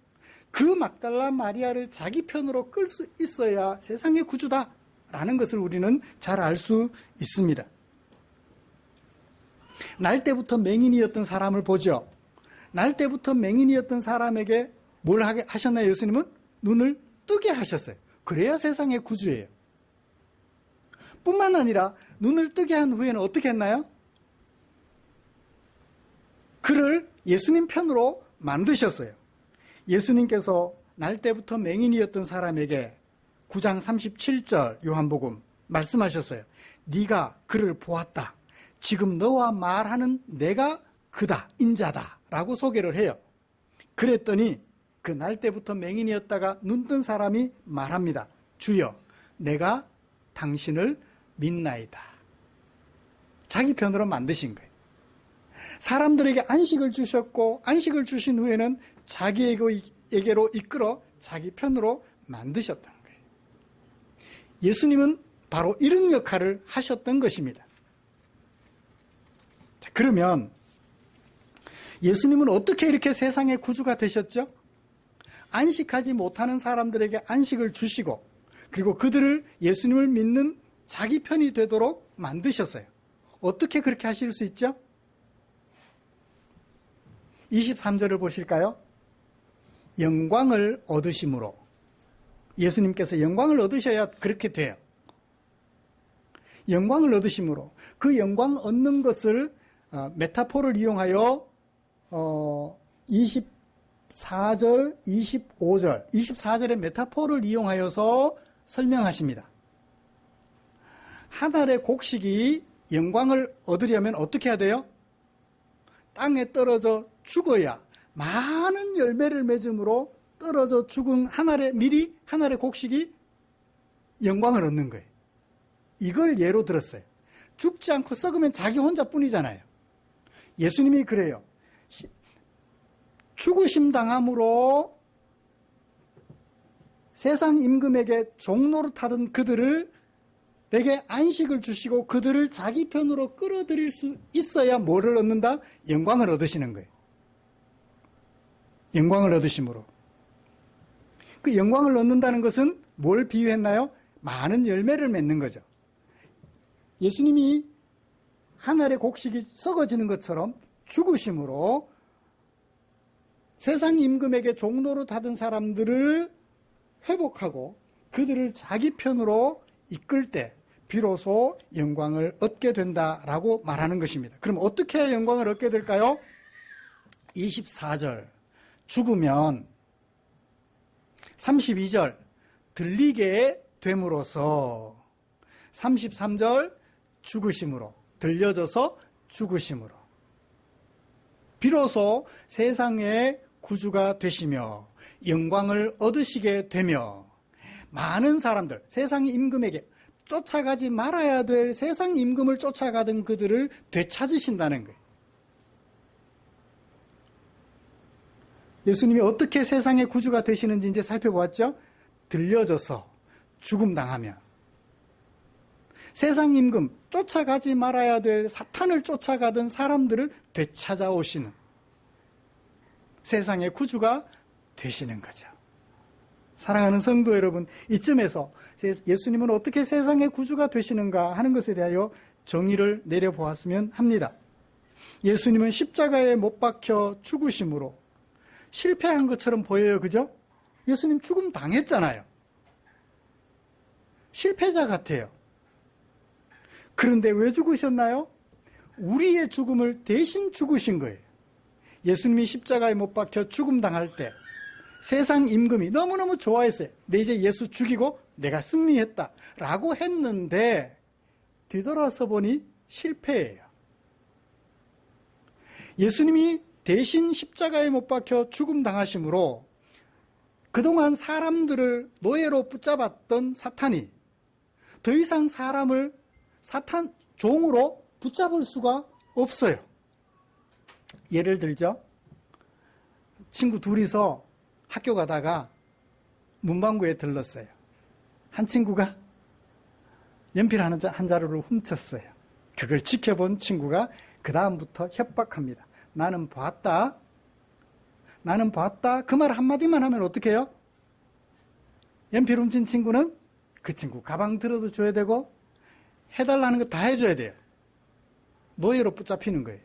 그 막달라 마리아를 자기 편으로 끌 수 있어야 세상의 구주다라는 것을 우리는 잘 알 수 있습니다. 날 때부터 맹인이었던 사람을 보죠. 날 때부터 맹인이었던 사람에게 뭘 하셨나요? 예수님은 눈을 뜨게 하셨어요. 그래야 세상의 구주예요. 뿐만 아니라 눈을 뜨게 한 후에는 어떻게 했나요? 그를 예수님 편으로 만드셨어요. 예수님께서 날 때부터 맹인이었던 사람에게 9장 37절 요한복음 말씀하셨어요. 네가 그를 보았다. 지금 너와 말하는 내가 그다, 인자다 라고 소개를 해요. 그랬더니 그 날 때부터 맹인이었다가 눈 뜬 사람이 말합니다. 주여, 내가 당신을 믿나이다. 자기 편으로 만드신 거예요. 사람들에게 안식을 주셨고, 안식을 주신 후에는 자기에게로 이끌어 자기 편으로 만드셨다는 거예요. 예수님은 바로 이런 역할을 하셨던 것입니다. 자, 그러면 예수님은 어떻게 이렇게 세상의 구주가 되셨죠? 안식하지 못하는 사람들에게 안식을 주시고, 그리고 그들을 예수님을 믿는 자기 편이 되도록 만드셨어요. 어떻게 그렇게 하실 수 있죠? 23절을 보실까요? 영광을 얻으심으로. 예수님께서 영광을 얻으셔야 그렇게 돼요. 영광을 얻으심으로. 그 영광 얻는 것을 메타포를 이용하여 24절, 25절, 24절의 메타포를 이용하여서 설명하십니다. 한 알의 곡식이 영광을 얻으려면 어떻게 해야 돼요? 땅에 떨어져 죽어야 많은 열매를 맺음으로 떨어져 죽은 한 알의 밀이, 한 알의 곡식이 영광을 얻는 거예요. 이걸 예로 들었어요. 죽지 않고 썩으면 자기 혼자뿐이잖아요. 예수님이 그래요. 죽으심 당함으로 세상 임금에게 종노릇하던 그들을 내게 안식을 주시고 그들을 자기 편으로 끌어들일 수 있어야 뭐를 얻는다? 영광을 얻으시는 거예요. 영광을 얻으심으로. 그 영광을 얻는다는 것은 뭘 비유했나요? 많은 열매를 맺는 거죠. 예수님이 한 알의 곡식이 썩어지는 것처럼 죽으심으로 세상 임금에게 종노릇하던 사람들을 회복하고 그들을 자기 편으로 이끌 때 비로소 영광을 얻게 된다라고 말하는 것입니다. 그럼 어떻게 해야 영광을 얻게 될까요? 24절 죽으면 32절 들리게 됨으로써 33절 죽으심으로 들려져서 죽으심으로 비로소 세상의 구주가 되시며 영광을 얻으시게 되며 많은 사람들 세상 임금에게 쫓아가지 말아야 될 세상 임금을 쫓아가던 그들을 되찾으신다는 거예요. 예수님이 어떻게 세상의 구주가 되시는지 이제 살펴보았죠? 들려져서 죽음당하면 세상 임금, 쫓아가지 말아야 될 사탄을 쫓아가던 사람들을 되찾아오시는 세상의 구주가 되시는 거죠. 사랑하는 성도 여러분, 이쯤에서 예수님은 어떻게 세상의 구주가 되시는가 하는 것에 대하여 정의를 내려보았으면 합니다. 예수님은 십자가에 못 박혀 죽으심으로 실패한 것처럼 보여요. 그죠? 예수님 죽음 당했잖아요. 실패자 같아요. 그런데 왜 죽으셨나요? 우리의 죽음을 대신 죽으신 거예요. 예수님이 십자가에 못 박혀 죽음 당할 때 세상 임금이 너무너무 좋아했어요. 내 이제 예수 죽이고 내가 승리했다 라고 했는데 뒤돌아서 보니 실패예요. 예수님이 대신 십자가에 못 박혀 죽음 당하심으로 그동안 사람들을 노예로 붙잡았던 사탄이 더 이상 사람을 사탄 종으로 붙잡을 수가 없어요. 예를 들죠. 친구 둘이서 학교 가다가 문방구에 들렀어요. 한 친구가 연필 한 자루를 훔쳤어요. 그걸 지켜본 친구가 그 다음부터 협박합니다. 나는 봤다. 나는 봤다. 그 말 한마디만 하면 어떻게 해요? 연필 훔친 친구는 그 친구 가방 들어도 줘야 되고 해달라는 거 다 해줘야 돼요. 노예로 붙잡히는 거예요.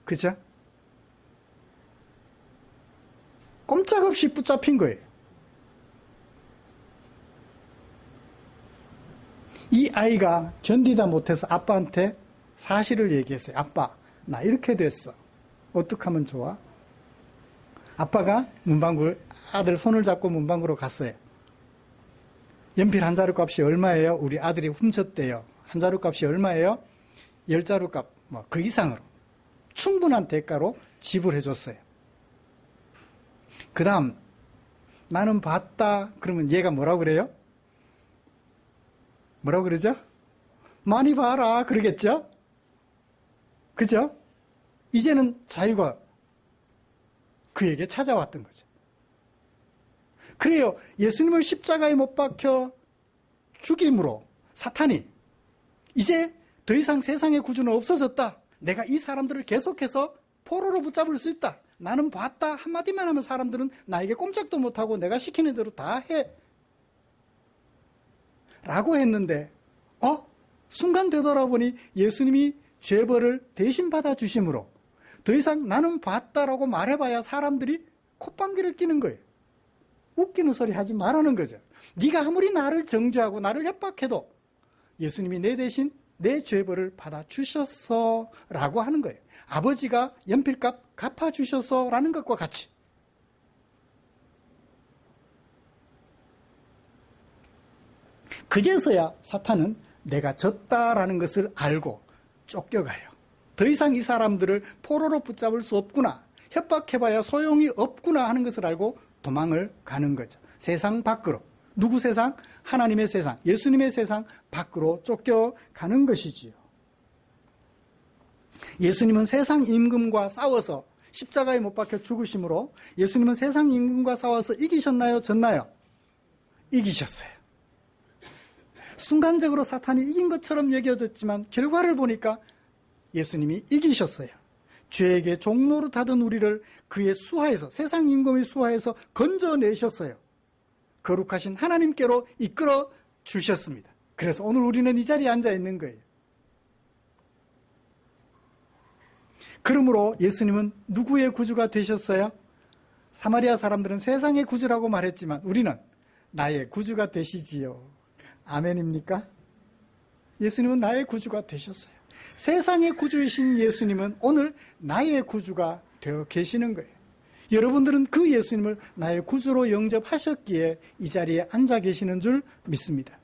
그죠? 꼼짝없이 붙잡힌 거예요. 이 아이가 견디다 못해서 아빠한테 사실을 얘기했어요. 아빠, 나 이렇게 됐어. 어떻게 하면 좋아? 아빠가 아들 손을 잡고 문방구로 갔어요. 연필 한 자루 값이 얼마예요? 우리 아들이 훔쳤대요. 한 자루 값이 얼마예요? 10자루 값, 그 이상으로. 충분한 대가로 지불해 줬어요. 그 다음, 나는 봤다. 그러면 얘가 뭐라고 그래요? 뭐라고 그러죠? 많이 봐라. 그러겠죠? 그죠? 이제는 자유가 그에게 찾아왔던 거죠. 그래요. 예수님을 십자가에 못 박혀 죽임으로 사탄이 이제 더 이상 세상의 구주는 없어졌다. 내가 이 사람들을 계속해서 포로로 붙잡을 수 있다. 나는 봤다. 한마디만 하면 사람들은 나에게 꼼짝도 못하고 내가 시키는 대로 다 해. 라고 했는데 순간 되돌아보니 예수님이 죄벌을 대신 받아주심으로 더 이상 나는 봤다라고 말해봐야 사람들이 콧방귀를 끼는 거예요. 웃기는 소리 하지 말라는 거죠. 네가 아무리 나를 정죄하고 나를 협박해도 예수님이 내 대신 내 죄벌을 받아주셨어 라고 하는 거예요. 아버지가 연필값 갚아주셨어 라는 것과 같이. 그제서야 사탄은 내가 졌다라는 것을 알고 쫓겨가요. 더 이상 이 사람들을 포로로 붙잡을 수 없구나. 협박해봐야 소용이 없구나 하는 것을 알고 도망을 가는 거죠. 세상 밖으로. 누구 세상? 하나님의 세상, 예수님의 세상 밖으로 쫓겨가는 것이지요. 예수님은 세상 임금과 싸워서 십자가에 못 박혀 죽으심으로 예수님은 세상 임금과 싸워서 이기셨나요? 졌나요? 이기셨어요. 순간적으로 사탄이 이긴 것처럼 여겨졌지만 결과를 보니까 예수님이 이기셨어요. 죄에게 종로로 타던 우리를 그의 수하에서, 세상 임금의 수하에서 건져내셨어요. 거룩하신 하나님께로 이끌어 주셨습니다. 그래서 오늘 우리는 이 자리에 앉아 있는 거예요. 그러므로 예수님은 누구의 구주가 되셨어요? 사마리아 사람들은 세상의 구주라고 말했지만 우리는 나의 구주가 되시지요. 아멘입니까? 예수님은 나의 구주가 되셨어요. 세상의 구주이신 예수님은 오늘 나의 구주가 되어 계시는 거예요. 여러분들은 그 예수님을 나의 구주로 영접하셨기에 이 자리에 앉아 계시는 줄 믿습니다.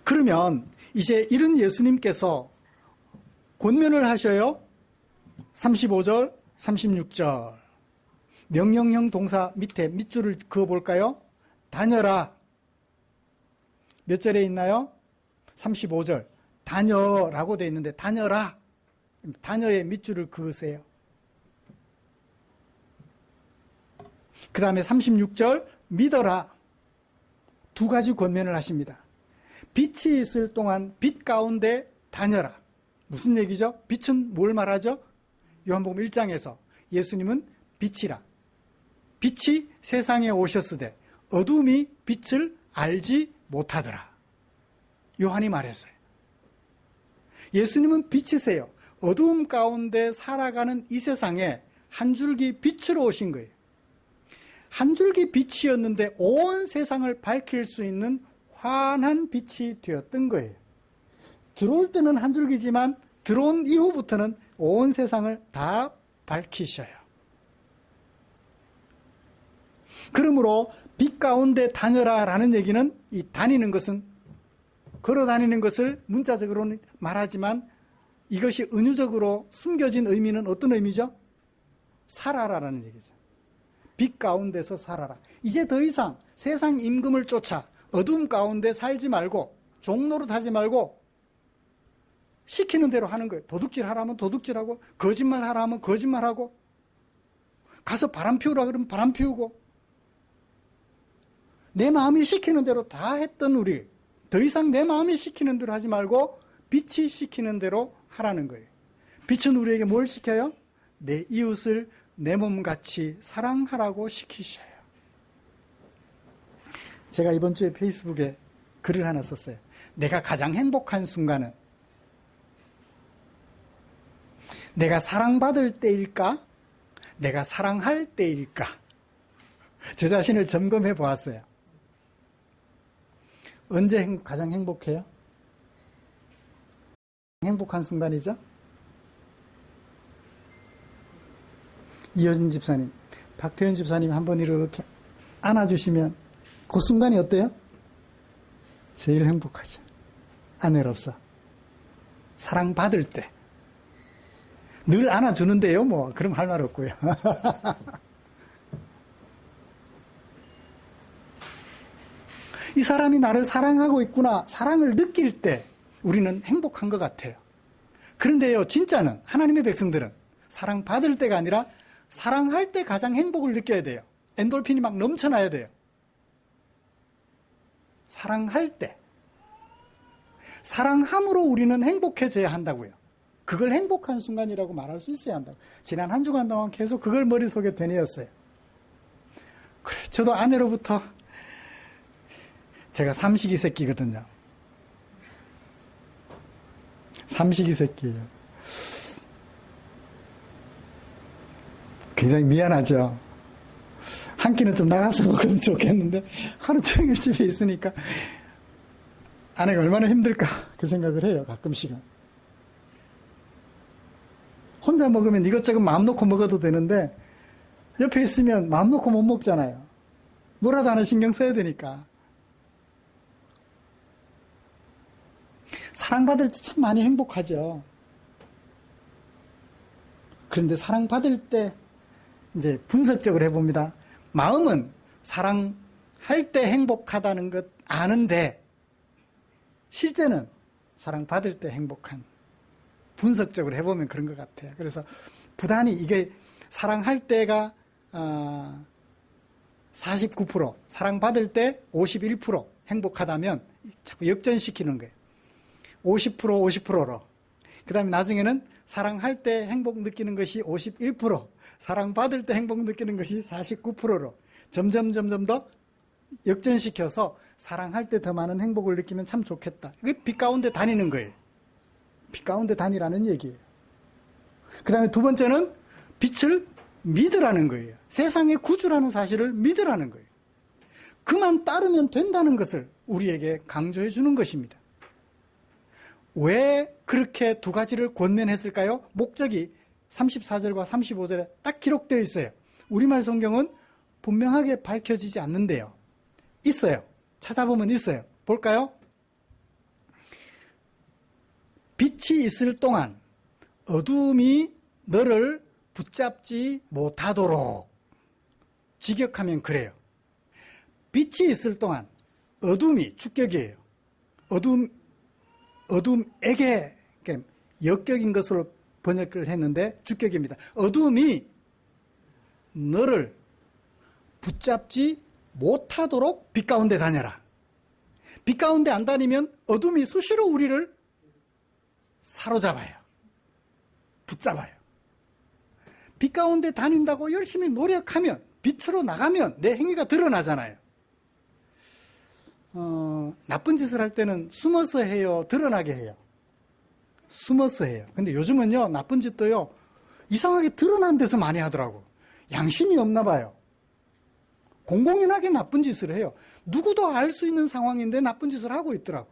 그러면 이제 이런 예수님께서 권면을 하셔요. 35절, 36절. 명령형 동사 밑에 밑줄을 그어볼까요? 다녀라. 몇 절에 있나요? 35절. 다녀라고 되어 있는데 다녀라. 다녀의 밑줄을 그으세요. 그 다음에 36절 믿어라. 두 가지 권면을 하십니다. 빛이 있을 동안 빛 가운데 다녀라. 무슨 얘기죠? 빛은 뭘 말하죠? 요한복음 1장에서 예수님은 빛이라. 빛이 세상에 오셨으되 어둠이 빛을 알지 못하더라. 요한이 말했어요. 예수님은 빛이세요. 어두움 가운데 살아가는 이 세상에 한 줄기 빛으로 오신 거예요. 한 줄기 빛이었는데 온 세상을 밝힐 수 있는 환한 빛이 되었던 거예요. 들어올 때는 한 줄기지만 들어온 이후부터는 온 세상을 다 밝히셔요. 그러므로 빛 가운데 다녀라 라는 얘기는 이 다니는 것은 걸어 다니는 것을 문자적으로는 말하지만 이것이 은유적으로 숨겨진 의미는 어떤 의미죠? 살아라라는 얘기죠. 빛 가운데서 살아라. 이제 더 이상 세상 임금을 쫓아 어둠 가운데 살지 말고 종로로 타지 말고 시키는 대로 하는 거예요. 도둑질 하라면 도둑질하고 거짓말 하라면 거짓말하고 가서 바람 피우라 그러면 바람 피우고, 내 마음이 시키는 대로 다 했던 우리, 더 이상 내 마음이 시키는 대로 하지 말고 빛이 시키는 대로 하라는 거예요. 빛은 우리에게 뭘 시켜요? 내 이웃을 내 몸같이 사랑하라고 시키셔요. 제가 이번 주에 페이스북에 글을 하나 썼어요. 내가 가장 행복한 순간은 내가 사랑받을 때일까? 내가 사랑할 때일까? 저 자신을 점검해 보았어요. 언제 가장 행복해요? 행복한 순간이죠? 이효진 집사님, 박태현 집사님 한번 이렇게 안아주시면 그 순간이 어때요? 제일 행복하죠. 아내로서. 사랑받을 때. 늘 안아주는데요, 뭐. 그럼 할 말 없고요. 이 사람이 나를 사랑하고 있구나. 사랑을 느낄 때 우리는 행복한 것 같아요. 그런데요, 진짜는 하나님의 백성들은 사랑받을 때가 아니라 사랑할 때 가장 행복을 느껴야 돼요. 엔돌핀이 막 넘쳐나야 돼요. 사랑할 때. 사랑함으로 우리는 행복해져야 한다고요. 그걸 행복한 순간이라고 말할 수 있어야 한다고. 지난 한 주간 동안 계속 그걸 머릿속에 되뇌었어요. 그래, 저도 아내로부터, 제가 삼식이 새끼거든요. 삼식이 새끼예요. 굉장히 미안하죠. 한 끼는 좀 나가서 먹으면 좋겠는데 하루 종일 집에 있으니까 아내가 얼마나 힘들까 그 생각을 해요. 가끔씩은. 혼자 먹으면 이것저것 마음 놓고 먹어도 되는데 옆에 있으면 마음 놓고 못 먹잖아요. 뭐라도 하나 신경 써야 되니까. 사랑받을 때 참 많이 행복하죠. 그런데 사랑받을 때 이제 분석적으로 해봅니다. 마음은 사랑할 때 행복하다는 것 아는데 실제는 사랑받을 때 행복한, 분석적으로 해보면 그런 것 같아요. 그래서 부단히 이게 사랑할 때가 49%, 사랑받을 때 51% 행복하다면 자꾸 역전시키는 거예요. 50%, 50%로. 그 다음에 나중에는 사랑할 때 행복 느끼는 것이 51%, 사랑받을 때 행복 느끼는 것이 49%로 점점 더 역전시켜서 사랑할 때 더 많은 행복을 느끼면 참 좋겠다. 이게 빛 가운데 다니는 거예요. 빛 가운데 다니라는 얘기예요. 그 다음에 두 번째는 빛을 믿으라는 거예요. 세상의 구주라는 사실을 믿으라는 거예요. 그만 따르면 된다는 것을 우리에게 강조해 주는 것입니다. 왜 그렇게 두 가지를 권면했을까요? 목적이 34절과 35절에 딱 기록되어 있어요. 우리말 성경은 분명하게 밝혀지지 않는데요. 있어요. 찾아보면 있어요. 볼까요? 빛이 있을 동안 어둠이 너를 붙잡지 못하도록. 직역하면 그래요. 빛이 있을 동안 어둠이, 주격이에요. 어둠에게 역격인 것으로 번역을 했는데 주격입니다. 어둠이 너를 붙잡지 못하도록 빛 가운데 다녀라. 빛 가운데 안 다니면 어둠이 수시로 우리를 사로잡아요. 붙잡아요. 빛 가운데 다닌다고 열심히 노력하면, 빛으로 나가면 내 행위가 드러나잖아요. 나쁜 짓을 할 때는 숨어서 해요? 드러나게 해요? 숨어서 해요. 근데 요즘은요, 나쁜 짓도요, 이상하게 드러난 데서 많이 하더라고. 양심이 없나 봐요. 공공연하게 나쁜 짓을 해요. 누구도 알 수 있는 상황인데 나쁜 짓을 하고 있더라고.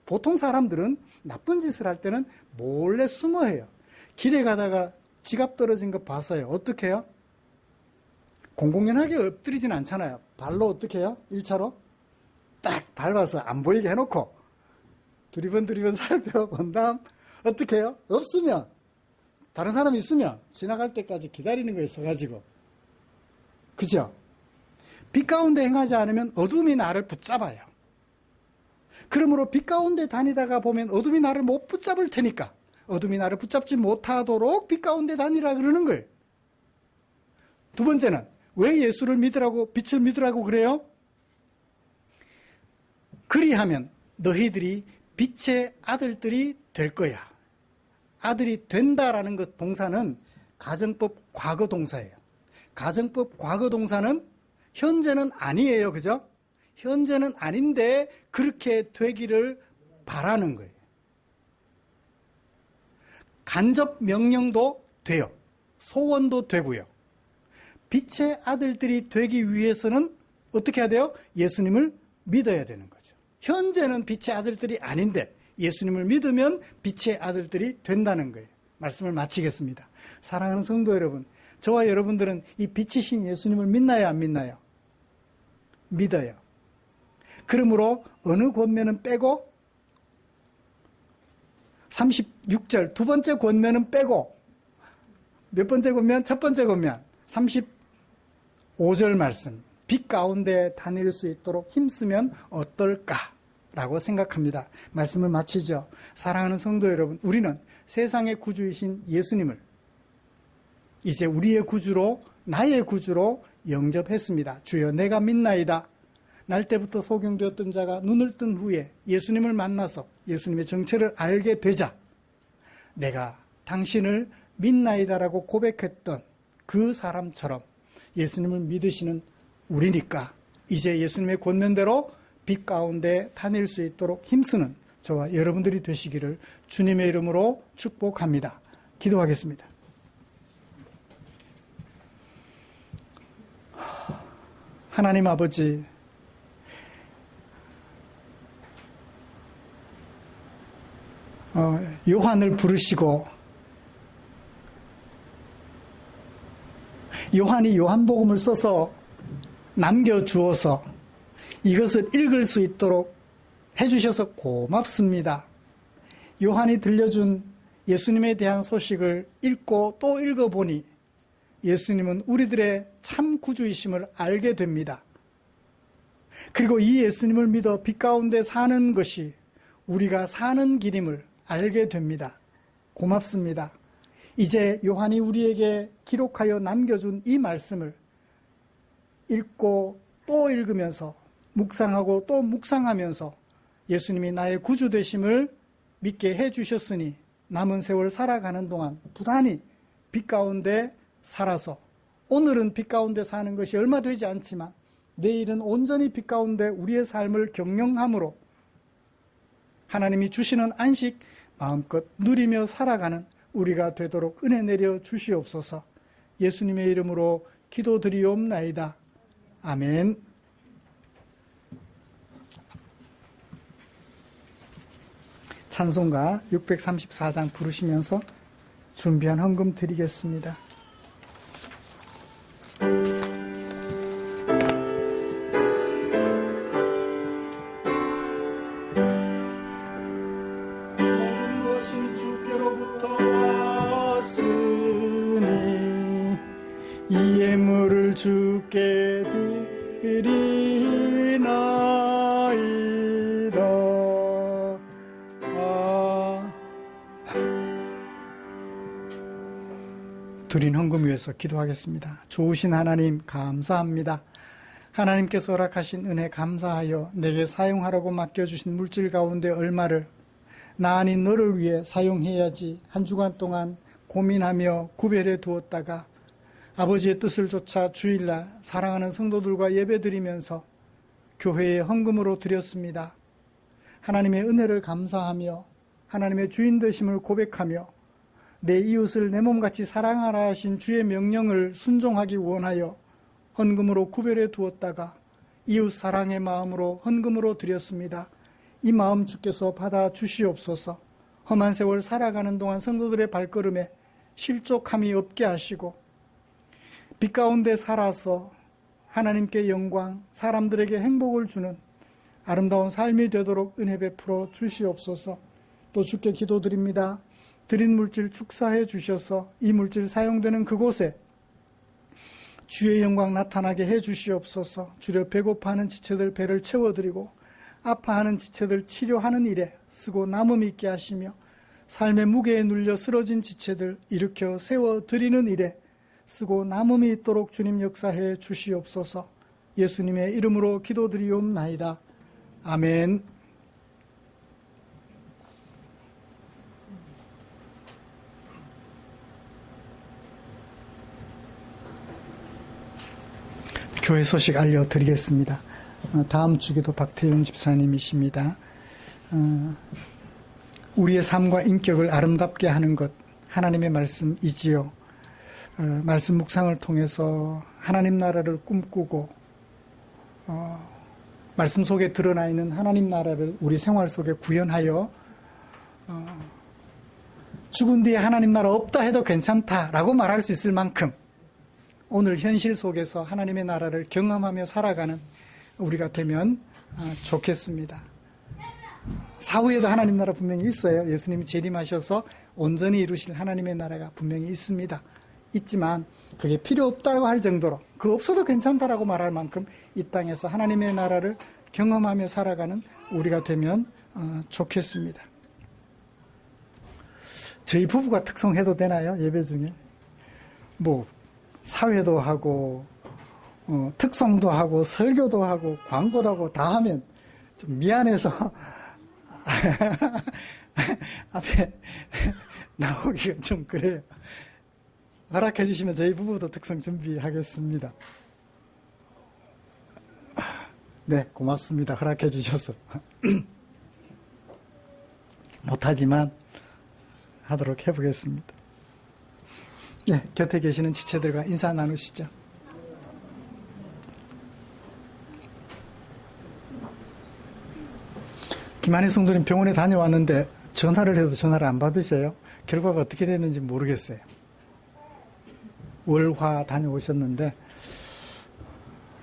보통 사람들은 나쁜 짓을 할 때는 몰래 숨어 해요. 길에 가다가 지갑 떨어진 거 봐서요. 어떻게 해요? 공공연하게 엎드리진 않잖아요. 발로 어떻게 해요? 1차로 딱 밟아서 안 보이게 해놓고 두리번 살펴본 다음 어떻게 해요? 없으면, 다른 사람이 있으면 지나갈 때까지 기다리는 거에 서가지고. 그죠? 빛 가운데 행하지 않으면 어둠이 나를 붙잡아요. 그러므로 빛 가운데 다니다가 보면 어둠이 나를 못 붙잡을 테니까 어둠이 나를 붙잡지 못하도록 빛 가운데 다니라 그러는 거예요. 두 번째는 왜 예수를 믿으라고, 빛을 믿으라고 그래요? 그리하면 너희들이 빛의 아들들이 될 거야. 아들이 된다라는 것 동사는 가정법 과거 동사예요. 가정법 과거 동사는 현재는 아니에요. 그죠? 현재는 아닌데 그렇게 되기를 바라는 거예요. 간접 명령도 돼요. 소원도 되고요. 빛의 아들들이 되기 위해서는 어떻게 해야 돼요? 예수님을 믿어야 되는 거죠. 현재는 빛의 아들들이 아닌데 예수님을 믿으면 빛의 아들들이 된다는 거예요. 말씀을 마치겠습니다. 사랑하는 성도 여러분, 저와 여러분들은 이 빛이신 예수님을 믿나요, 안 믿나요? 믿어요. 그러므로 어느 권면은 빼고 36절 두 번째 권면은 빼고 몇 번째 권면? 첫 번째 권면 35절 말씀, 빛 가운데 다닐 수 있도록 힘쓰면 어떨까? 라고 생각합니다. 말씀을 마치죠. 사랑하는 성도 여러분, 우리는 세상의 구주이신 예수님을 이제 우리의 구주로, 나의 구주로 영접했습니다. 주여 내가 믿나이다. 날 때부터 소경되었던 자가 눈을 뜬 후에 예수님을 만나서 예수님의 정체를 알게 되자 내가 당신을 믿나이다라고 고백했던 그 사람처럼 예수님을 믿으시는 우리니까 이제 예수님의 권면대로 빛 가운데 다닐 수 있도록 힘쓰는 저와 여러분들이 되시기를 주님의 이름으로 축복합니다. 기도하겠습니다. 하나님 아버지, 요한을 부르시고 요한이 요한복음을 써서 남겨주어서 이것을 읽을 수 있도록 해주셔서 고맙습니다. 요한이 들려준 예수님에 대한 소식을 읽고 또 읽어보니 예수님은 우리들의 참 구주이심을 알게 됩니다. 그리고 이 예수님을 믿어 빛 가운데 사는 것이 우리가 사는 길임을 알게 됩니다. 고맙습니다. 이제 요한이 우리에게 기록하여 남겨준 이 말씀을 읽고 또 읽으면서 묵상하고 또 묵상하면서 예수님이 나의 구주 되심을 믿게 해주셨으니 남은 세월 살아가는 동안 부단히 빛 가운데 살아서 오늘은 빛 가운데 사는 것이 얼마 되지 않지만 내일은 온전히 빛 가운데 우리의 삶을 경영함으로 하나님이 주시는 안식 마음껏 누리며 살아가는 우리가 되도록 은혜 내려 주시옵소서. 예수님의 이름으로 기도드리옵나이다. 아멘. 찬송가 634장 부르시면서 준비한 헌금 드리겠습니다. 모든 것이 주께로부터 왔으니 이 예물을 주께 드리나이다. 드린 헌금 위해서 기도하겠습니다. 좋으신 하나님 감사합니다. 하나님께서 허락하신 은혜 감사하여 내게 사용하라고 맡겨주신 물질 가운데 얼마를 나 아닌 너를 위해 사용해야지 한 주간 동안 고민하며 구별해 두었다가 아버지의 뜻을 좇아 주일날 사랑하는 성도들과 예배드리면서 교회에 헌금으로 드렸습니다. 하나님의 은혜를 감사하며 하나님의 주인 되심을 고백하며 내 이웃을 내 몸같이 사랑하라 하신 주의 명령을 순종하기 원하여 헌금으로 구별해 두었다가 이웃 사랑의 마음으로 헌금으로 드렸습니다. 이 마음 주께서 받아 주시옵소서. 험한 세월 살아가는 동안 성도들의 발걸음에 실족함이 없게 하시고 빛 가운데 살아서 하나님께 영광, 사람들에게 행복을 주는 아름다운 삶이 되도록 은혜 베풀어 주시옵소서. 또 주께 기도드립니다. 드린 물질 축사해 주셔서 이 물질 사용되는 그곳에 주의 영광 나타나게 해 주시옵소서. 주려 배고파하는 지체들 배를 채워드리고 아파하는 지체들 치료하는 일에 쓰고 남음 있게 하시며 삶의 무게에 눌려 쓰러진 지체들 일으켜 세워드리는 일에 쓰고 남음이 있도록 주님 역사해 주시옵소서. 예수님의 이름으로 기도드리옵나이다. 아멘. 교회 소식 알려드리겠습니다. 다음 주기도 박태윤 집사님이십니다. 우리의 삶과 인격을 아름답게 하는 것, 하나님의 말씀이지요. 말씀 묵상을 통해서 하나님 나라를 꿈꾸고 말씀 속에 드러나 있는 하나님 나라를 우리 생활 속에 구현하여 죽은 뒤에 하나님 나라 없다 해도 괜찮다라고 말할 수 있을 만큼 오늘 현실 속에서 하나님의 나라를 경험하며 살아가는 우리가 되면 좋겠습니다. 사후에도 하나님 나라 분명히 있어요. 예수님이 재림하셔서 온전히 이루실 하나님의 나라가 분명히 있습니다. 있지만 그게 필요 없다고 할 정도로 그 없어도 괜찮다라고 말할 만큼 이 땅에서 하나님의 나라를 경험하며 살아가는 우리가 되면 좋겠습니다. 저희 부부가 특성해도 되나요? 예배 중에 뭐 사회도 하고 특성도 하고 설교도 하고 광고도 하고 다 하면 좀 미안해서 앞에 나오기가 좀 그래요. 허락해 주시면 저희 부부도 특성 준비하겠습니다. 네, 고맙습니다. 허락해 주셔서. 못하지만 하도록 해보겠습니다. 네, 곁에 계시는 지체들과 인사 나누시죠. 김한희 성도님 병원에 다녀왔는데 전화를 해도 전화를 안 받으셔요. 결과가 어떻게 됐는지 모르겠어요. 월화 다녀오셨는데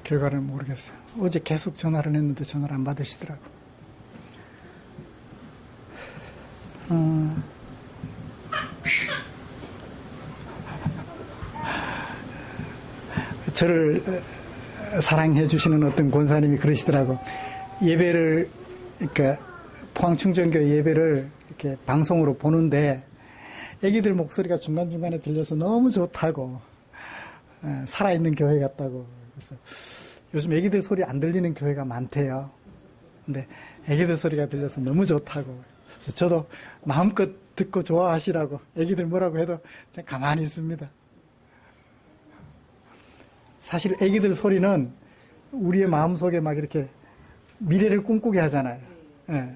결과를 모르겠어요. 어제 계속 전화를 했는데 전화를 안 받으시더라고요. 저를 사랑해 주시는 어떤 권사님이 그러시더라고. 예배를, 그러니까 포항충전교회 예배를 이렇게 방송으로 보는데 애기들 목소리가 중간중간에 들려서 너무 좋다고, 살아있는 교회 같다고. 그래서 요즘 애기들 소리 안 들리는 교회가 많대요. 근데 애기들 소리가 들려서 너무 좋다고. 그래서 저도 마음껏 듣고 좋아하시라고, 애기들 뭐라고 해도 그냥 가만히 있습니다. 사실 애기들 소리는 우리의 마음속에 막 이렇게 미래를 꿈꾸게 하잖아요. 예.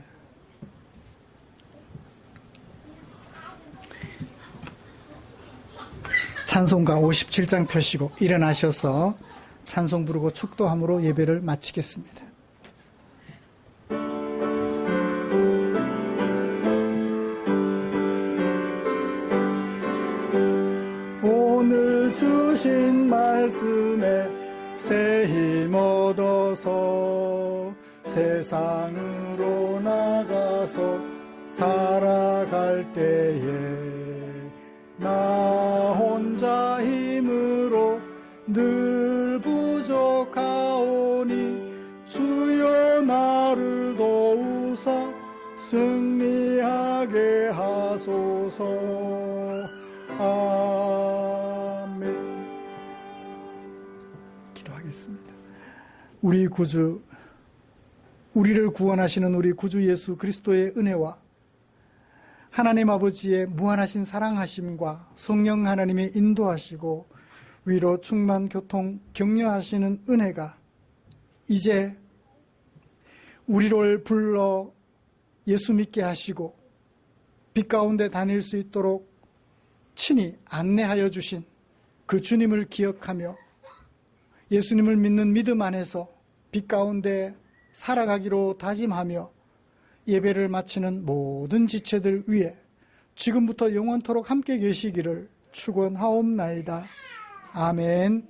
찬송가 57장 펴시고 일어나셔서 찬송 부르고 축도함으로 예배를 마치겠습니다. 오늘 주신 말씀에 새 힘 얻어서 세상으로 나가서 살아갈 때에 나 혼자 힘으로 늘 부족하오니 주여 나를 도우사 승리하게 하소서. 아멘. 기도하겠습니다. 우리 구주, 우리를 구원하시는 우리 구주 예수 그리스도의 은혜와 하나님 아버지의 무한하신 사랑하심과 성령 하나님의 인도하시고 위로 충만 교통 격려하시는 은혜가 이제 우리를 불러 예수 믿게 하시고 빛 가운데 다닐 수 있도록 친히 안내하여 주신 그 주님을 기억하며 예수님을 믿는 믿음 안에서 빛 가운데 살아가기로 다짐하며 예배를 마치는 모든 지체들 위해 지금부터 영원토록 함께 계시기를 축원하옵나이다. 아멘.